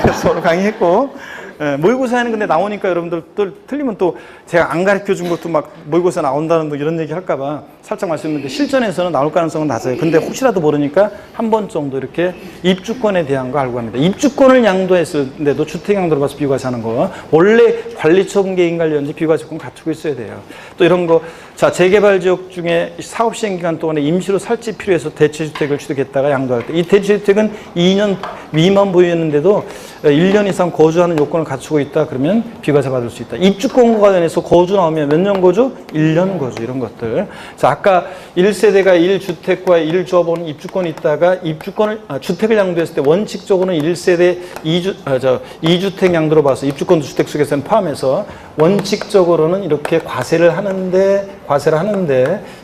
그래서 오늘 강의했고 모의고사에는 근데 나오니까 여러분들 또 틀리면 또 제가 안 가르쳐 준 것도 막 모의고사 나온다는 이런 얘기 할까봐 살짝 말씀드렸는데 실전에서는 나올 가능성은 낮아요. 근데 혹시라도 모르니까 한 번 정도 이렇게 입주권에 대한 거 알고 합니다. 입주권을 양도했을때도 주택 양도로 봐서 비과세 하는 거 원래 관리처분계획 관련지 비과세권 갖추고 있어야 돼요. 또 이런 거 자 재개발 지역 중에 사업 시행 기간 동안에 임시로 살지 필요해서 대체주택을 취득했다가 양도할 때 이 대체주택은 2년 미만 보유했는데도 1년 이상 거주하는 요건을 갖추고 있다 그러면 비과세 받을 수 있다. 입주권과 관련해서 거주 나오면 몇 년 거주? 1년 거주 이런 것들. 자 아까 1세대가 1주택과 1조합원 입주권이 있다가 주택을 양도했을 때 원칙적으로는 1세대 2주택 양도로 봐서 입주권도 주택 속에서는 포함해서 원칙적으로는 이렇게 과세를 하는데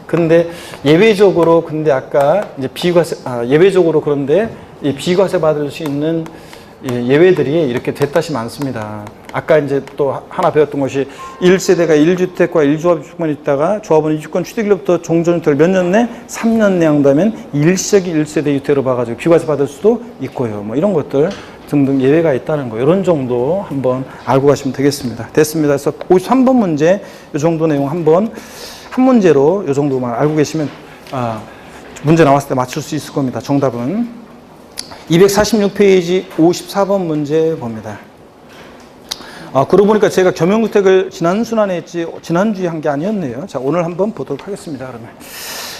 근데 예외적으로 근데 아까 이제 예외적으로 그런데 이 비과세 받을 수 있는 예외들이 이렇게 됐다시 많습니다. 아까 이제 또 하나 배웠던 것이 1세대가 1주택과 1조합 입주권이 있다가 조합원 입주권 취득일로부터 종전주택을 몇 년 내? 3년 내 양도하면 일시적인 1세대 주택으로 봐가지고 비과세 받을 수도 있고요. 뭐 이런 것들 등등 예외가 있다는 거 이런 정도 한번 알고 가시면 되겠습니다. 됐습니다. 그래서 53번 문제 이 정도 내용 한 문제로 이 정도만 알고 계시면 문제 나왔을 때 맞출 수 있을 겁니다. 정답은 246페이지 54번 문제 봅니다. 그러고 보니까 제가 겸용주택을 지난 순환에 했지 지난주에 한 게 아니었네요. 자 오늘 한번 보도록 하겠습니다. 그러면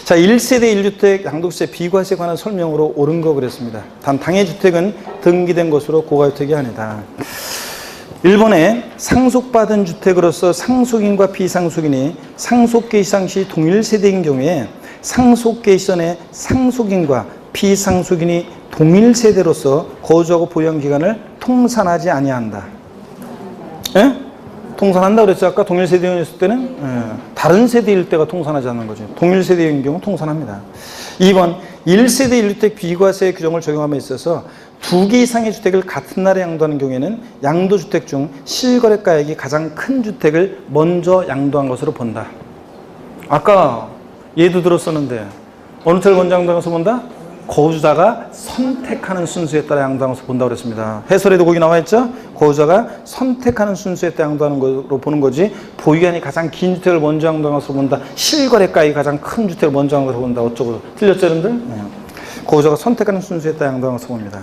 자 1세대 1주택 양도세 비과세에 관한 설명으로 옳은 거 그랬습니다. 단 당해주택은 등기된 것으로 고가주택이 아니다. 1번에 상속받은 주택으로서 상속인과 비상속인이 상속개시 당시 동일 세대인 경우에 상속개시 전에 상속인과 비상속인이 동일 세대로서 거주하고 보유한 기간을 통산하지 아니한다. 예? 통산한다 그랬죠. 아까 동일 세대였을 때는 다른 세대일 때가 통산하지 않는 거죠. 동일 세대인 경우 통산합니다. 2번 1세대 1주택 비과세 규정을 적용함에 있어서 2개 이상의 주택을 같은 날에 양도하는 경우에는 양도주택 중 실거래가액이 가장 큰 주택을 먼저 양도한 것으로 본다. 아까 예도 들었었는데 어느 주택을 먼저 양도한 것으로 본다? 거주자가 선택하는 순수에 따라 양도하는 것을 본다고 그랬습니다. 해설에도 거기 나와 있죠? 거주자가 선택하는 순수에 따라 양도하는 것으로 보는 거지 보유기간이 가장 긴 주택을 먼저 양도하는 것으로 본다. 실거래가액이 가장 큰 주택을 먼저 양도하는 것으로 본다. 어쩌고 틀렸죠 여러분들? 네. 거주자가 선택하는 순수에 따라 양도하는 것을 봅니다.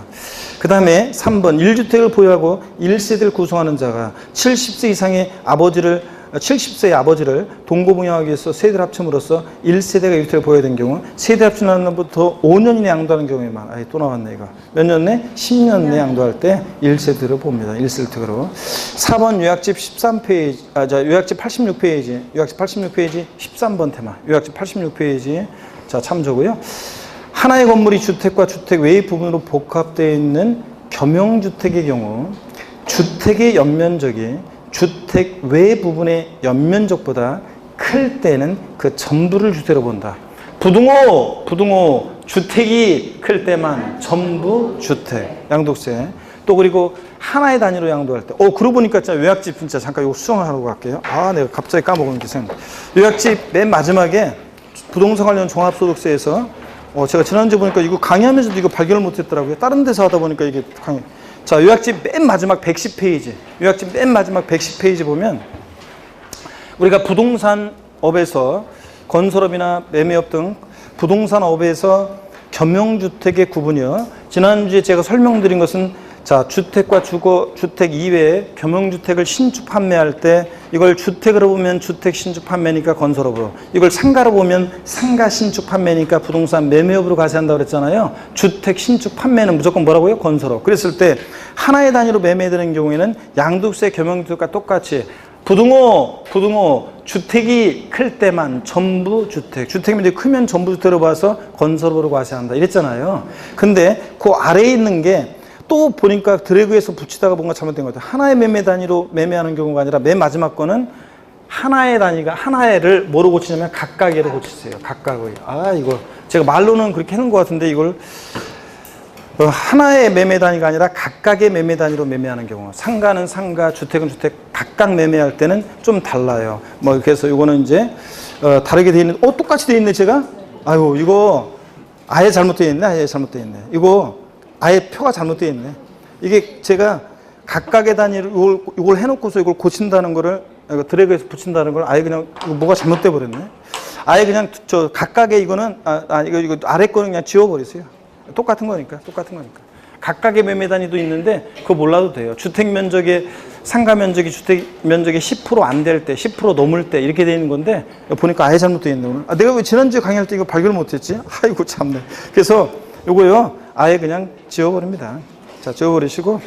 그 다음에 3번 1주택을 보유하고 1세대를 구성하는 자가 70세 이상의 아버지를 70세의 아버지를 동거부양하기 위해서 세대를 합침으로써 1세대가 일주택을 보여야 되는 경우 세대 합치는 날부터 5년 이내 양도하는 경우에 많아요. 아예 또 나왔네 이거. 몇 년 내? 10년 내 양도할 때 1세대로 봅니다. 1세대로. 4번 요약집 13페이지, 요약집 86페이지, 요약집 86페이지 13번 테마. 요약집 86페이지. 자, 참조고요. 하나의 건물이 주택과 주택 외의 부분으로 복합되어 있는 겸용주택의 경우 주택의 연면적이 주택 외 부분의 연면적보다 클 때는 그 전부를 주택으로 본다. 부등호 주택이 클 때만 전부 주택 양도세. 또 그리고 하나의 단위로 양도할 때. 그러고 보니까 진짜 요약집 진짜 잠깐 이거 수정하고 갈게요. 내가 갑자기 까먹은 게 생각. 요약집 맨 마지막에 부동산 관련 종합소득세에서 제가 지난주에 보니까 이거 강의하면서도 이거 발견을 못했더라고요. 다른 데서 하다 보니까 이게 강의. 자, 요약집 맨 마지막 110페이지. 요약집 맨 마지막 110페이지 보면 우리가 부동산업에서 건설업이나 매매업 등 부동산업에서 겸용주택의 구분이요. 지난주에 제가 설명드린 것은 자, 주택과 주택 이외에 겸용주택을 신축 판매할 때 이걸 주택으로 보면 주택 신축 판매니까 건설업으로, 이걸 상가로 보면 상가 신축 판매니까 부동산 매매업으로 가세한다고 그랬잖아요. 주택 신축 판매는 무조건 뭐라고요? 건설업. 그랬을 때 하나의 단위로 매매되는 경우에는 양도세 겸용주택과 똑같이 부등호 주택이 클 때만 전부 주택, 주택면적이 크면 전부 주택으로 봐서 건설업으로 과세한다 이랬잖아요. 근데 그 아래에 있는 게 또 보니까 드래그해서 붙이다가 뭔가 잘못된 것 같아요. 하나의 매매 단위로 매매하는 경우가 아니라 맨 마지막 거는 하나의 단위가 하나를 뭐로 고치냐면 각각으로 고치세요. 각각의. 이거 제가 말로는 그렇게 해놓은 것 같은데 이걸 하나의 매매 단위가 아니라 각각의 매매 단위로 매매하는 경우, 상가는 상가, 주택은 주택 각각 매매할 때는 좀 달라요. 그래서 이거는 이제 다르게 돼 있는. 똑같이 돼 있네 제가. 이거 아예 잘못되어 있네. 이거 아예 표가 잘못되어 있네. 이게 제가 각각의 단위로 이걸 해놓고서 이걸 고친다는 거를 드래그해서 붙인다는 걸 아예 그냥 뭐가 잘못돼 버렸네. 아예 그냥 각각의 이거는 이거 아래 거는 그냥 지워버리세요. 똑같은 거니까. 각각의 매매 단위도 있는데 그거 몰라도 돼요. 주택 면적의 상가 면적이 주택 면적의 10% 안 될 때, 10% 넘을 때 이렇게 돼 있는 건데 보니까 아예 잘못되어 있네 오늘. 내가 왜 지난주에 강의할 때 이거 발견을 못했지? 아이고 참네. 그래서 요거요 아예 그냥 지워버립니다. 자, 지워버리시고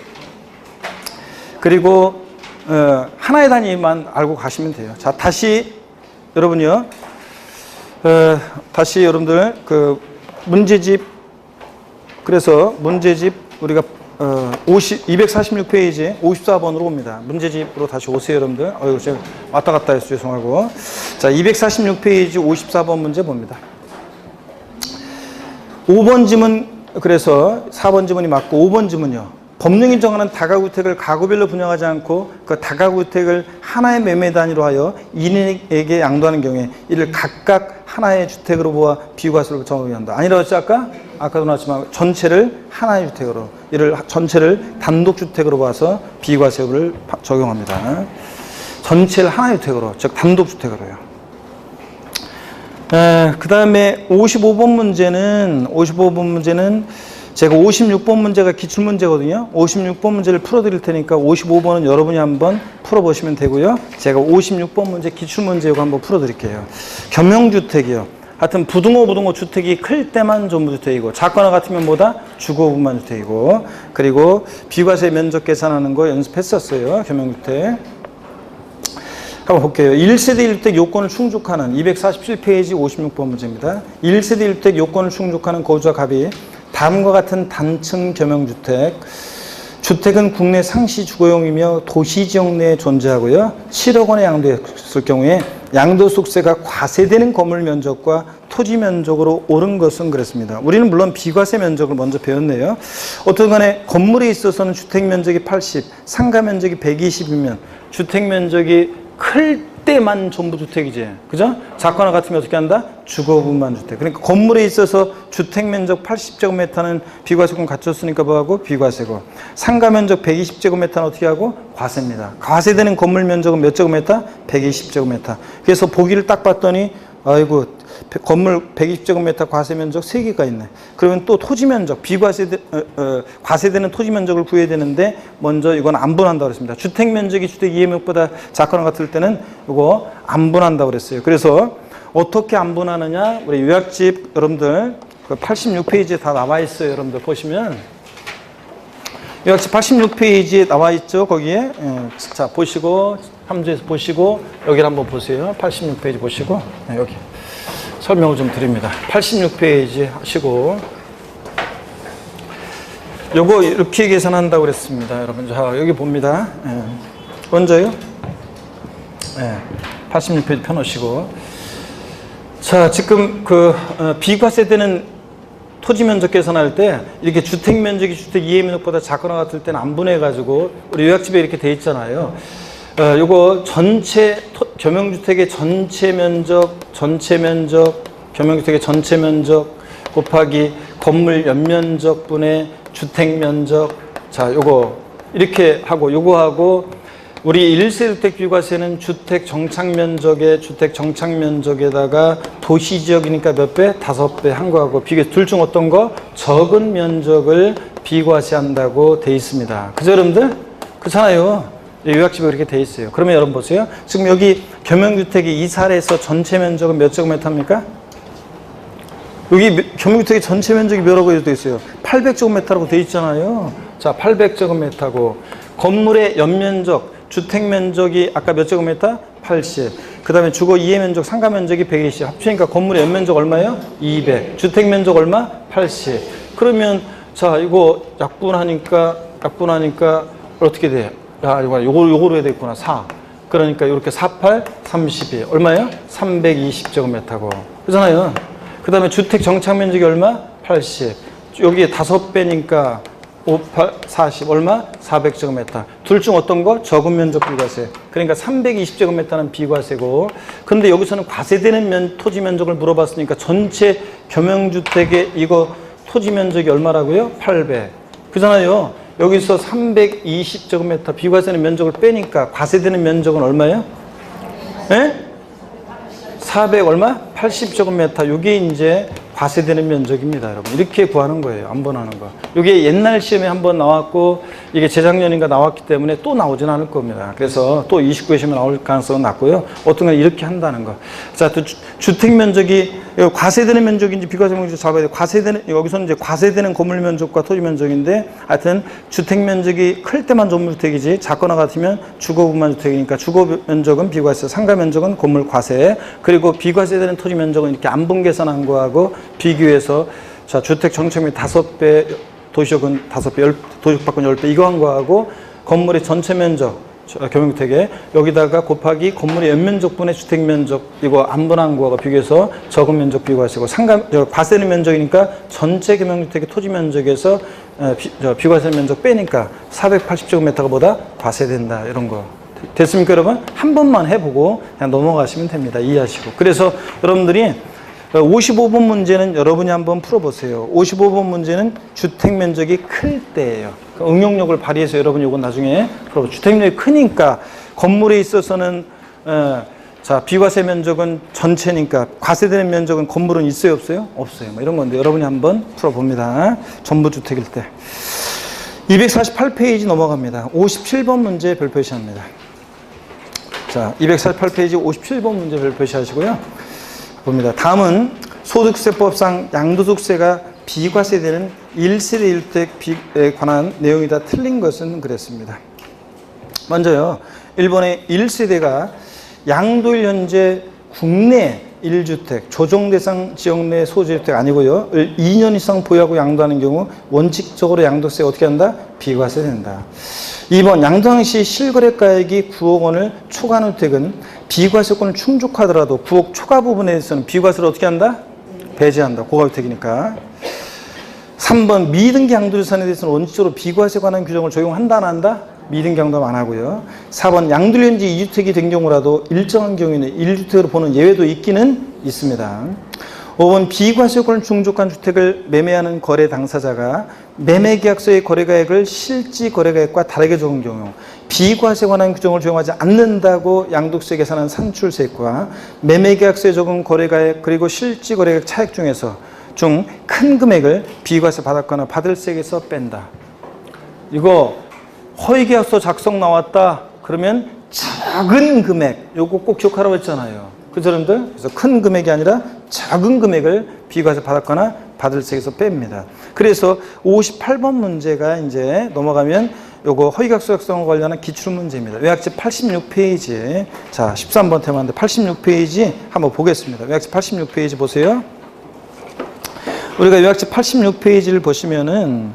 그리고 하나의 단위만 알고 가시면 돼요. 자, 다시 여러분요. 다시 여러분들 그 문제집, 그래서 문제집 우리가 246페이지 54번으로 옵니다. 문제집으로 다시 오세요, 여러분들. 제가 왔다 갔다 해서 죄송하고. 자, 246페이지 54번 문제 봅니다. 5번 지문, 그래서 4번 지문이 맞고 5번 지문이요. 법령이 정하는 다가구주택을 가구별로 분양하지 않고 그 다가구주택을 하나의 매매 단위로 하여 이인에게 양도하는 경우에 이를 각각 하나의 주택으로 보아 비과세를 적용해야 한다. 아니라고 했죠 아까도 나왔지만 전체를 하나의 주택으로, 이를 전체를 단독주택으로 봐서 비과세를 적용합니다. 전체를 하나의 주택으로, 즉 단독주택으로요. 그 다음에 55번 문제는 제가 56번 문제가 기출문제거든요. 56번 문제를 풀어드릴 테니까 55번은 여러분이 한번 풀어보시면 되고요. 제가 56번 문제 기출문제 이거 한번 풀어드릴게요. 겸용주택이요. 하여튼 부등호 주택이 클 때만 전부주택이고, 작거나 같으면 뭐다? 주거부만 주택이고, 그리고 비과세 면적 계산하는 거 연습했었어요. 겸용주택. 한번 볼게요. 1세대 1주택 요건을 충족하는 247페이지 56번 문제입니다. 1세대 1주택 요건을 충족하는 거주자 갑이 다음과 같은 단층 겸용주택. 주택은 국내 상시 주거용이며 도시지역 내에 존재하고요. 7억 원에 양도했을 경우에 양도소득세가 과세되는 건물 면적과 토지 면적으로 오른 것은 그랬습니다. 우리는 물론 비과세 면적을 먼저 배웠네요. 어떤 간에 건물에 있어서는 주택 면적이 80, 상가 면적이 120이면 주택 면적이 클 때만 전부 주택이지. 그죠? 작거나 같으면 어떻게 한다? 주거부만 주택. 그러니까 건물에 있어서 주택 면적 80제곱미터는 비과세권 갖췄으니까 뭐하고? 비과세고. 상가 면적 120제곱미터는 어떻게 하고? 과세입니다. 과세되는 건물 면적은 몇 제곱미터? 120제곱미터. 그래서 보기를 딱 봤더니 아이고, 건물 120제곱미터 과세 면적 3개가 있네. 그러면 또 토지 면적, 과세되는 토지 면적을 구해야 되는데, 먼저 이건 안 분한다고 그랬습니다. 주택 면적이 주택 이해면적보다 작거나 같을 때는 이거 안 분한다고 그랬어요. 그래서 어떻게 안 분하느냐, 우리 요약집 여러분들, 86페이지에 다 나와 있어요. 여러분들 보시면. 요약집 86페이지에 나와 있죠. 거기에. 자, 보시고, 함수에서 보시고, 여기를 한번 보세요. 86페이지 보시고, 여기. 설명을 좀 드립니다. 86페이지 하시고, 요거 이렇게 계산한다고 그랬습니다. 여러분, 자, 여기 봅니다. 먼저요. 86페이지 펴놓으시고. 자, 지금 비과세되는 토지 면적 계산할 때 이렇게 주택 면적이 주택 이해 면적보다 작거나 같을 때는 안 분해가지고 우리 요약집에 이렇게 돼 있잖아요. 요거 전체 겸용주택의 전체 면적, 겸용주택의 전체 면적 곱하기 건물 연면적 분의 주택 면적. 자, 요거 이렇게 하고 요거하고 우리 1세주택 비과세는 주택 정착 면적에다가 도시지역이니까 몇 배? 5배 한 거하고 비교해서 둘 중 어떤 거? 적은 면적을 비과세한다고 돼 있습니다. 그죠, 여러분들? 그렇잖아요. 요약집에 그렇게 돼 있어요. 그러면 여러분 보세요. 지금 여기 겸용주택이 이 사례에서 전체 면적은 몇 제곱미터입니까? 여기 겸용주택의 전체 면적이 뭐라고 돼 있어요? 800제곱미터라고 돼 있잖아요. 자, 800제곱미터고 건물의 연면적 주택 면적이 아까 몇 제곱미터? 80. 그 다음에 주거 이해 면적, 상가 면적이 120. 합치니까 건물의 연면적 얼마예요? 200. 주택 면적 얼마? 80. 그러면 자, 이거 약분하니까 어떻게 돼요? 야, 요거로 해야 되겠구나. 4. 그러니까 이렇게 48, 32. 얼마예요? 320제곱미터고. 그렇잖아요. 그 다음에 주택 정착 면적이 얼마? 80. 여기에 5배니까 5, 8, 40 얼마? 400제곱미터. 둘 중 어떤 거? 적은 면적 비과세. 그러니까 320제곱미터는 비과세고, 근데 여기서는 과세되는 토지 면적을 물어봤으니까 전체 겸용주택의 이거 토지 면적이 얼마라고요? 800. 그잖아요. 여기서 320제곱미터 비과세는 면적을 빼니까 과세되는 면적은 얼마예요? 예? 400 얼마? 80제곱미터. 이게 이제 과세되는 면적입니다, 여러분. 이렇게 구하는 거예요. 안 분하는 거. 이게 옛날 시험에 한번 나왔고 이게 재작년인가 나왔기 때문에 또 나오진 않을 겁니다. 그래서 또 29회 시험에 나올 가능성은 낮고요. 어떤 건 이렇게 한다는 거. 자, 또 주택 면적이 과세되는 면적인지 비과세 면적인지 잡아야 돼요. 여기서는 이제 과세되는 건물 면적과 토지 면적인데, 하여튼 주택 면적이 클 때만 전무주택이지 작거나 같으면 주거분만 주택이니까 주거 면적은 비과세, 상가 면적은 건물 과세, 그리고 비과세되는 토지 면적은 이렇게 안분 계산한 거하고 비교해서, 자, 주택 정착면 5배, 도시역은 5배, 도시역밖은 10배 이거 한 거하고 건물의 전체 면적, 겸용주택에 여기다가 곱하기 건물의 연면적분의 주택 면적 이거 안 분한 거하고 비교해서 적은 면적 비과세고, 과세는 면적이니까 전체 겸용주택의 토지 면적에서 비과세 면적 빼니까 480제곱미터가 보다 과세된다. 이런 거 됐습니까, 여러분? 한 번만 해보고 그냥 넘어가시면 됩니다. 이해하시고. 그래서 여러분들이 55번 문제는 여러분이 한번 풀어보세요. 55번 문제는 주택 면적이 클 때예요. 응용력을 발휘해서 여러분이 이건 나중에 풀어보세요. 주택 면적이 크니까 건물에 있어서는 자, 비과세 면적은 전체니까 과세되는 면적은 건물은 있어요, 없어요? 없어요. 뭐 이런 건데 여러분이 한번 풀어봅니다. 전부주택일 때. 248페이지 넘어갑니다. 57번 문제 별표시합니다. 자, 248페이지 57번 문제 별표시 하시고요. 봅니다. 다음은 소득세법상 양도소득세가 비과세되는 1세대 1주택에 관한 내용이 다 틀린 것은 그랬습니다. 먼저요, 일본의 1세대가 양도일 현재 국내 1주택, 조정대상 지역 내 소주택 아니고요, 2년 이상 보유하고 양도하는 경우 원칙적으로 양도세 어떻게 한다? 비과세된다. 2번, 양도당 시 실거래가액이 9억 원을 초과한 주택은 비과세권을 충족하더라도 9억 초과 부분에 대해서는 비과세를 어떻게 한다? 배제한다. 고가주택이니까. 3번, 미등기 양도재산에 대해서는 원칙적으로 비과세 관한 규정을 적용한다, 안 한다? 미등기 양도는 안 하고요. 4번, 양도일 현재 2주택이 된 경우라도 일정한 경우에는 1주택으로 보는 예외도 있기는 있습니다. 5번 비과세요건을 충족한 주택을 매매하는 거래 당사자가 매매계약서의 거래가액을 실지 거래가액과 다르게 적은 경우 비과세 관한 규정을 적용하지 않는다고 양도세 계산한 산출세액과 매매계약서에 적은 거래가액 그리고 실지 거래가액 차액 중에서 중 큰 금액을 비과세 받았거나 받을 세액에서 뺀다. 이거 허위계약서 작성 나왔다 그러면 작은 금액 요거 꼭 기억하라고 했잖아요. 그죠 여러분들? 그래서 큰 금액이 아니라 작은 금액을 비과세 받았거나 받을 세액에서 뺍니다. 그래서 58번 문제가 이제 넘어가면 요거 허위계약서 작성과 관련한 기출문제입니다. 요약집 86페이지. 자, 13번 테마인데 86페이지 한번 보겠습니다. 요약집 86페이지 보세요. 우리가 요약집 86페이지를 보시면은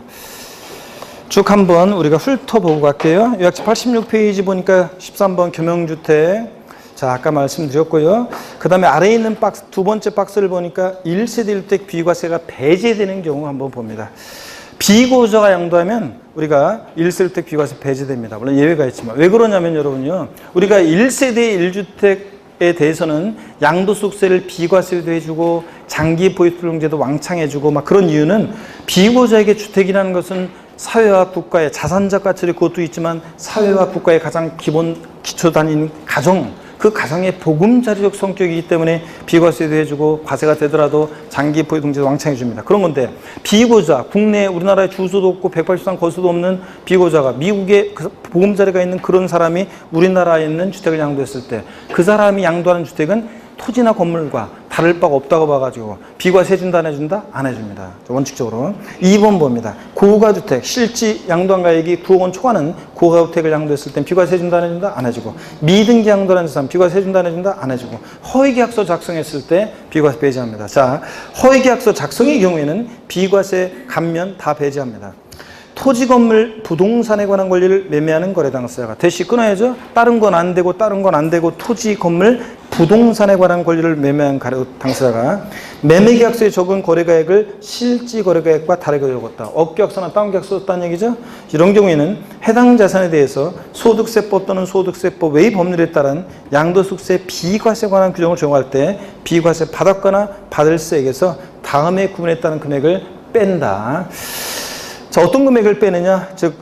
쭉 한번 우리가 훑어보고 갈게요. 요약집 86페이지 보니까 13번 겸용주택. 자, 아까 말씀드렸고요. 그 다음에 아래에 있는 박스, 두 번째 박스를 보니까 1세대 1주택 비과세가 배제되는 경우 한번 봅니다. 비고자가 양도하면 우리가 1세대 1주택 비과세 배제됩니다. 물론 예외가 있지만. 왜 그러냐면 여러분요. 우리가 1세대 1주택에 대해서는 양도소득세를 비과세도 해주고 장기 보유토용제도 왕창해주고 막 그런 이유는 비고자에게 주택이라는 것은 사회와 국가의 자산적 가치를 그것도 있지만 사회와 국가의 가장 기본 기초 단위인 가정, 그 가정의 보금자리적 성격이기 때문에 비과세도 해주고 과세가 되더라도 장기 보유동제도 왕창해 줍니다. 그런 건데 비고자, 국내 우리나라에 주소도 없고 183 거수도 없는 비고자가 미국에 보금자리가 있는 그런 사람이 우리나라에 있는 주택을 양도했을 때 그 사람이 양도하는 주택은 토지나 건물과 다를 바가 없다고 봐가지고 비과세 해준다 안 해준다? 안 해줍니다. 원칙적으로. 2번 봅니다. 고가주택 실지 양도한 가액이 9억 원 초과는 고가주택을 양도했을 땐 비과세 해준다 안 해준다? 안 해주고 미등기 양도하는 사람 비과세 해준다 안 해준다? 안 해주고 허위계약서 작성했을 때 비과세 배제합니다. 자, 허위계약서 작성의 경우에는 비과세 감면 다 배제합니다. 토지, 건물, 부동산에 관한 권리를 매매하는 거래 당사자가 대시 끊어야죠. 다른 건 안 되고 다른 건 안 되고 토지, 건물, 부동산에 관한 권리를 매매한 당사자가 매매계약서에 적은 거래가액을 실지 거래가액과 다르게 적었다. 업계약서나 다운계약서 썼다는 얘기죠. 이런 경우에는 해당 자산에 대해서 소득세법 또는 소득세법 외의 법률에 따른 양도소득세 비과세 관한 규정을 적용할 때 비과세 받았거나 받을 세액에서 다음에 구분에 따른 금액을 뺀다. 자, 어떤 금액을 빼느냐? 즉,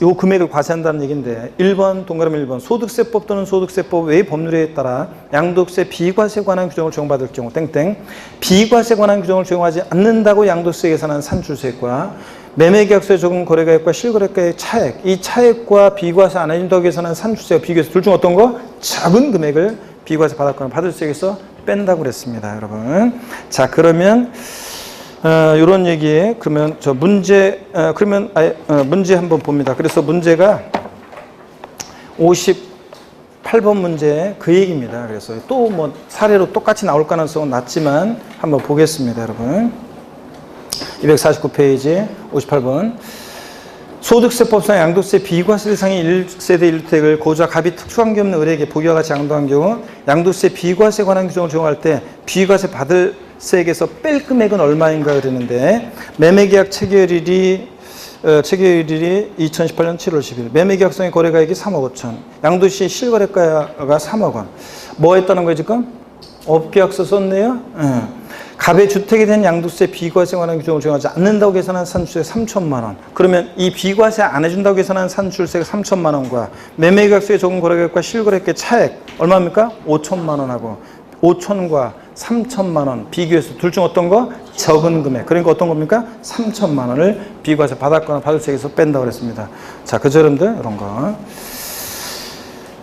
요 금액을 과세한다는 얘기인데 1번, 동그라미 1번 소득세법 또는 소득세법 외의 법률에 따라 양도세 비과세 관한 규정을 적용받을 경우 땡땡 비과세 관한 규정을 적용하지 않는다고 양도세 계산한 산출세액과 매매계약서에 적은 거래가액과 실거래가의 차액 이 차액과 비과세 안 해준다고 계산한 산출세와 비교해서 둘 중 어떤 거? 작은 금액을 비과세 받았거나 받을 세액에서 뺀다고 그랬습니다. 여러분. 자, 그러면 이런 얘기에 그러면 저 문제 문제 한번 봅니다. 그래서 문제가 58번 문제 그 얘기입니다. 그래서 또 뭐 사례로 똑같이 나올 가능성은 낮지만 한번 보겠습니다, 여러분. 249페이지 58번 소득세법상 양도세 비과세 대상의 1세대 1주택을 고자 갑이 특수관계 없는 의뢰에게 보기와 같이 양도한 경우 양도세 비과세 관한 규정을 적용할 때 비과세 받을 세액에서 뺄 금액은 얼마인가 그러는데 매매계약 체결일이 2018년 7월 10일 매매계약성의 거래가액이 3억 5천 양도시 실거래가가 3억 원 뭐 했다는 거예요 지금? 업계약서 썼네요. 갑의 주택에 대한 양도세 비과세 관한 규정을 적용하지 않는다고 계산한 산출세 3천만 원. 그러면 이 비과세 안 해준다고 계산한 산출세가 3천만 원과 매매계약서에 적은 거래가액과 실거래가액 차액 얼마입니까? 5천만 원하고 5천과 3천만 원 비교해서 둘 중 어떤 거? 적은 금액. 그러니까 어떤 겁니까? 3천만 원을 비과세 받았거나 받을 세액에서 뺀다고 그랬습니다. 자, 그죠 여러분들? 이런 거.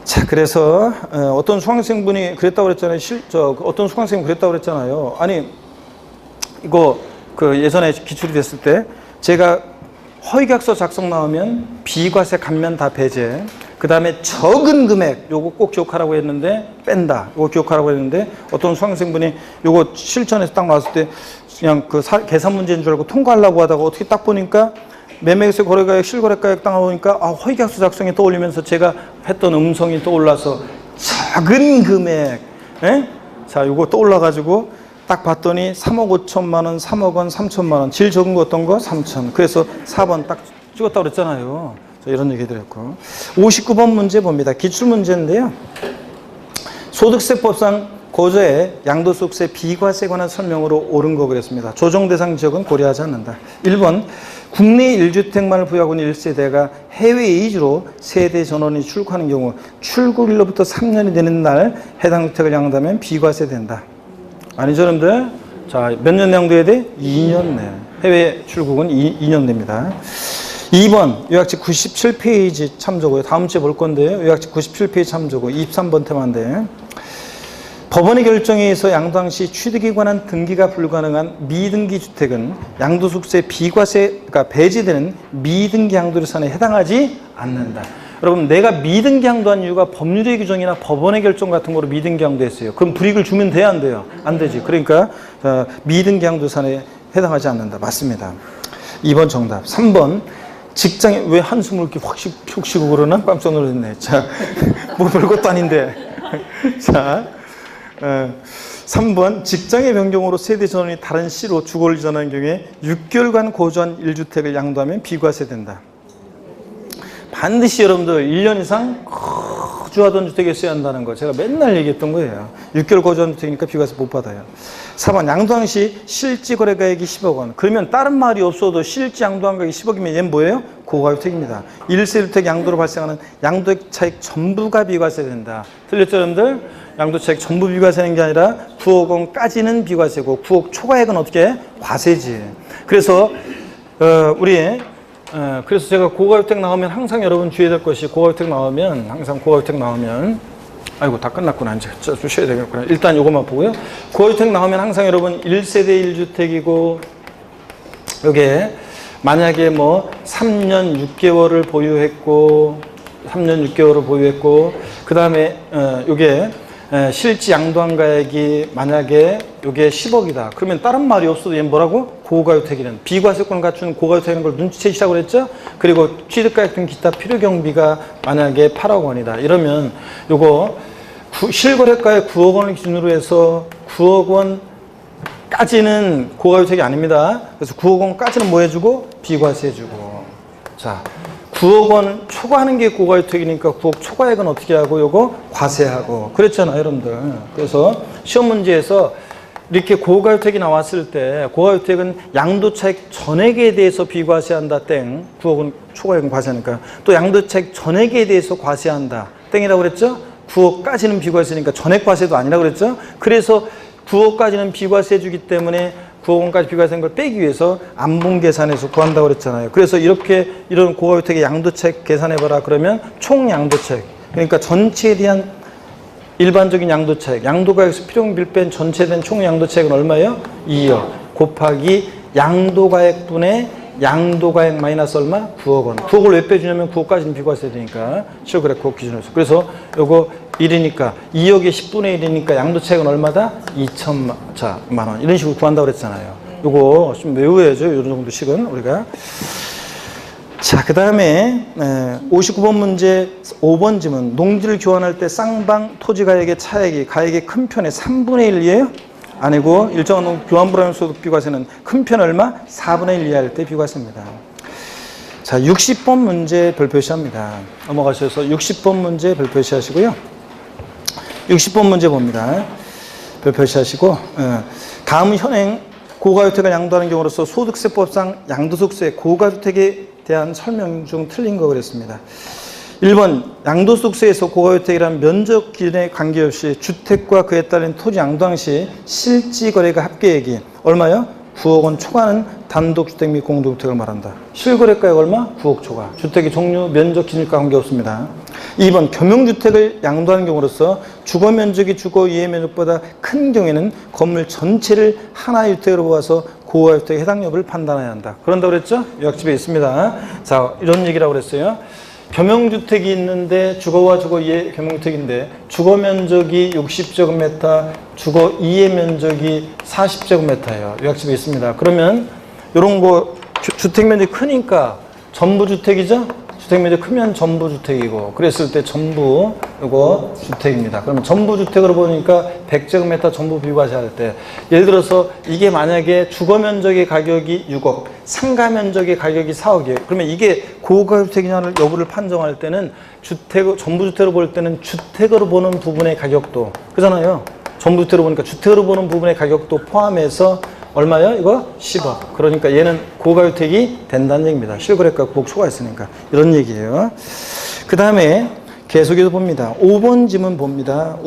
자, 그래서 어떤 수강생분이 그랬다고 그랬잖아요. 어떤 수강생이 그랬다고 그랬잖아요. 아니 이거 그 예전에 기출이 됐을 때 제가 허위계약서 작성 나오면 비과세 감면 다 배제. 그 다음에 적은 금액 요거 꼭 기억하라고 했는데 뺀다. 요거 기억하라고 했는데 어떤 수강생분이 요거 실전에서 딱 나왔을 때 그냥 그 계산 문제인 줄 알고 통과하려고 하다가 어떻게 딱 보니까 매매세 거래가액 실거래가액 딱 나오니까 허위계약서 작성이 떠올리면서 제가 했던 음성이 떠올라서 작은 금액 자 요거 떠올라가지고 딱 봤더니 3억 5천만 원, 3억 원, 3천만 원 제일 적은 거 어떤 거? 3천. 그래서 4번 딱 찍었다고 그랬잖아요. 이런 얘기 드렸고 59번 문제 봅니다. 기출문제인데요. 소득세법상 고조의 양도소득세 비과세에 관한 설명으로 옳은 거 그랬습니다. 조정 대상 지역은 고려하지 않는다. 1번 국내 1주택만을 부여하고 있는 1세대가 해외 이주로 세대 전원이 출국하는 경우 출국일로부터 3년이 되는 날 해당 주택을 양도하면 비과세 된다. 아니죠, 여러분들? 자, 몇 년 양도해야 돼? 2년 내. 해외 출국은 2년 됩니다. 2번 요약집 97페이지 참조고요. 다음 주에 볼 건데요. 요약집 97페이지 참조고 23번 테마인데 법원의 결정에 의해서 양도당 시 취득에 관한 등기가 불가능한 미등기 주택은 양도소득세 비과세가 배제되는 미등기 양도유산에 해당하지 않는다. 여러분, 내가 미등기 양도한 이유가 법률의 규정이나 법원의 결정 같은 거로 미등기 양도했어요. 그럼 불이익을 주면 돼야 안 돼요? 안 되지. 그러니까 미등기 양도유산에 해당하지 않는다. 맞습니다. 2번 정답. 3번 직장에 왜 한숨을 이렇게 훅 쉬고 그러나? 깜짝 놀랐네. 자, 뭐 별것도 아닌데. 자, 3번 직장의 변경으로 세대 전원이 다른 시로 주거를 이전하는 경우에 6개월간 거주한 1주택을 양도하면 비과세 된다. 반드시 여러분들 1년 이상 거주하던 주택에 써야 한다는 거 제가 맨날 얘기했던 거예요. 6개월 거주한 주택이니까 비과세 못 받아요. 4번 양도당 시 실지 거래가액이 10억 원. 그러면 다른 말이 없어도 실지 양도한 가액이 10억이면 얘는 뭐예요? 고가주택입니다. 1세주택 양도로 발생하는 양도액 차익 전부가 비과세 된다. 틀렸죠, 여러분들? 양도차익 전부 비과세는 게 아니라 9억 원까지는 비과세고 9억 초과액은 어떻게? 과세지. 그래서 그래서 제가 고가주택 나오면 항상 여러분 주의해야 될 것이 고가주택 나오면 항상 고가주택 나오면 아이고 다 끝났구나. 이제 주셔야 되겠구나. 일단 요것만 보고요. 고가주택 나오면 항상 여러분 1세대 1주택이고 요게 만약에 뭐 3년 6개월을 보유했고 그 다음에 요게 실지 양도한 가액이 만약에 요게 10억이다. 그러면 다른 말이 없어도 얘는 뭐라고? 고가주택이라는 비과세권을 갖춘 고가주택이라는 걸 눈치채시라고 그랬죠? 그리고 취득가액 등 기타 필요경비가 만약에 8억 원이다. 이러면 요거 실거래가액 9억 원을 기준으로 해서 9억 원까지는 고가주택이 아닙니다. 그래서 9억 원까지는 뭐 해주고? 비과세 해주고. 자, 9억 원 초과하는 게 고가주택이니까 9억 초과액은 어떻게 하고 요거 과세하고 그랬잖아요, 여러분들. 그래서 시험 문제에서 이렇게 고가주택이 나왔을 때 고가주택은 양도차익 전액에 대해서 비과세한다 땡 9억은 초과액은 과세하니까 또 양도차익 전액에 대해서 과세한다 땡이라고 그랬죠? 9억까지는 비과세니까 전액 과세도 아니라고 그랬죠? 그래서 9억까지는 비과세 주기 때문에 9억 원까지 비과세한 걸 빼기 위해서 안분 계산해서 구한다고 그랬잖아요. 그래서 이런 고가주택의 양도차익 계산해봐라 그러면 총 양도차익 그러니까 전체에 대한 일반적인 양도차익 양도가액에서 필요금비를 뺀 전체된 총 양도차익은 얼마예요? 2억 곱하기 양도가액분의 양도가액 마이너스 얼마? 9억 원. 9억을 왜 빼주냐면 9억까지는 비과세 되니까 실거래 9억 기준으로서. 그래서 요거 1이니까 2억의 10분의 1이니까 양도차익은 얼마다? 2천만 원. 이런 식으로 구한다고 그랬잖아요. 요거 좀 외워야죠. 이런 정도 식은 우리가. 자, 그 다음에 59번 문제 5번 지문 농지를 교환할 때 쌍방 토지가액의 차액이 가액의 큰 편의 3분의 1이에요? 아니고 일정한 교환 불합리한 소득 비과세는 큰 편 얼마? 4분의 1 이하일 때 비과세입니다. 자, 60번 문제 별표시합니다. 넘어가셔서 60번 문제 별표시하시고요. 60번 문제 봅니다. 별표시하시고 다음 현행 고가주택을 양도하는 경우로서 소득세법상 양도소득세 고가주택에 대한 설명 중 틀린 거 그랬습니다. 1번 양도소득세에서 고가주택이란 면적 기준에 관계없이 주택과 그에 따른 토지 양도당 시 실지거래가 합계액이 얼마요? 9억 원 초과하는 단독주택 및 공동주택을 말한다. 실거래가액 얼마? 9억 초과. 주택의 종류, 면적 기준과 관계없습니다. 2번 겸용주택을 양도하는 경우로서 주거면적이 주거 이해면적보다 큰 경우에는 건물 전체를 하나의 주택으로 보아서 고가주택의 해당 여부를 판단해야 한다. 그런다고 그랬죠? 요약집에 있습니다. 자, 이런 얘기라고 그랬어요. 겸용주택이 있는데 주거와 주거 이해 겸용주택인데 주거면적이 60제곱미터, 주거 이해 면적이 40제곱미터예요. 요약집에 있습니다. 그러면 이런 거 주택면적이 크니까 전부 주택이죠? 주택면적 크면 전부 주택이고 그랬을 때 전부 이거 주택입니다. 그러면 전부 주택으로 보니까 100제곱미터 전부 비과세할 때 예를 들어서 이게 만약에 주거면적의 가격이 6억 상가면적의 가격이 4억이에요. 그러면 이게 고가주택이냐를 여부를 판정할 때는 전부 주택으로 볼 때는 주택으로 보는 부분의 가격도 그잖아요. 전부 주택으로 보니까 주택으로 보는 부분의 가격도 포함해서 얼마요? 이거 10억. 그러니까 얘는 고가주택이 된다는 얘기입니다. 실거래가 9억 초과했으니까. 이런 얘기예요. 그 다음에 계속해서 봅니다. 5번 지문 봅니다.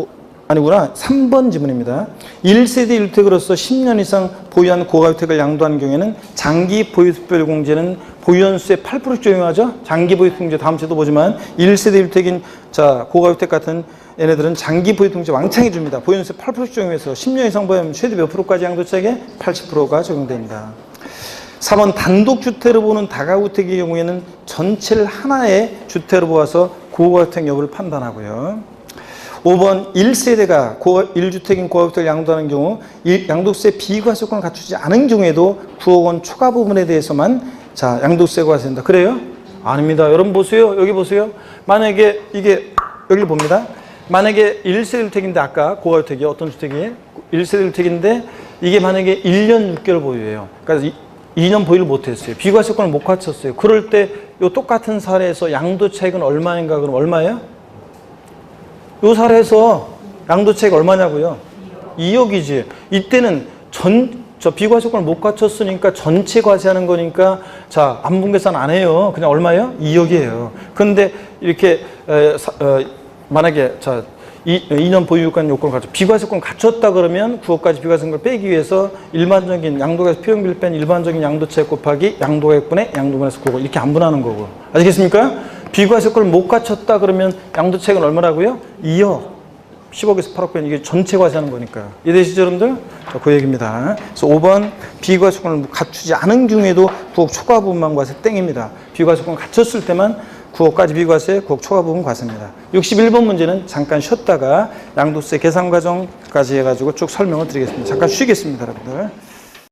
아니구나. 3번 지문입니다. 1세대 1주택으로서 10년 이상 보유한 고가주택을 양도한 경우에는 장기 보유특별 공제는 보유연수의 8% 적용하죠. 장기 보유특별 공제 다음 주에도 보지만 1세대 1주택인 자 고가주택 같은 얘네들은 장기 보유특별 왕창해 줍니다. 보유연수의 8% 적용해서 10년 이상 보유하면 최대 몇 프로까지 양도세액에 80%가 적용됩니다. 4번 단독주택으로 보는 다가구택의 경우에는 전체를 하나의 주택으로 보아서 고가주택 여부를 판단하고요. 5번 1세대가 1주택인 고가주택을 양도하는 경우 양도세 비과세권을 갖추지 않은 경우에도 9억 원 초과 부분에 대해서만 자 양도세가 과세된다. 그래요? 아닙니다. 여러분 보세요. 여기 보세요. 만약에 이게 여기를 봅니다. 만약에 1세대 1주택인데 아까 고가주택이 어떤 주택이에요? 1세대 1주택인데 이게 만약에 1년 6개월 보유예요. 그러니까 2년 보유를 못했어요. 비과세권을 못 갖췄어요. 그럴 때 이 똑같은 사례에서 양도 차익은 얼마인가? 그럼 얼마예요? 이 사례에서 양도 차익 얼마냐고요? 2억이지. 이때는 비과세권을 못 갖췄으니까 전체 과세하는 거니까 자, 안분계산 안 해요. 그냥 얼마예요? 2억이에요. 그런데 이렇게 만약에 자 2년 보유권 요건을 갖춰 비과세권 갖췄다 그러면 9억까지 비과세권을 빼기 위해서 일반적인 양도가액 표현비를 뺀 일반적인 양도차익 곱하기 양도가액분의 양도분해서 9억 이렇게 안분하는 거고. 아시겠습니까? 비과세권을 못 갖췄다 그러면 양도차익은 얼마라고요? 2억. 10억에서 8억 빼는 이게 전체 과세하는 거니까. 이해되시죠, 여러분들? 자, 그 얘기입니다. 그래서 5번 비과세권을 갖추지 않은 경우에도 9억 초과 부분만 과세 땡입니다. 비과세권 갖췄을 때만 9억까지 비과세, 9억 초과 부분 과세입니다. 61번 문제는 잠깐 쉬었다가 양도세 계산 과정까지 해가지고 쭉 설명을 드리겠습니다. 잠깐 쉬겠습니다, 여러분들.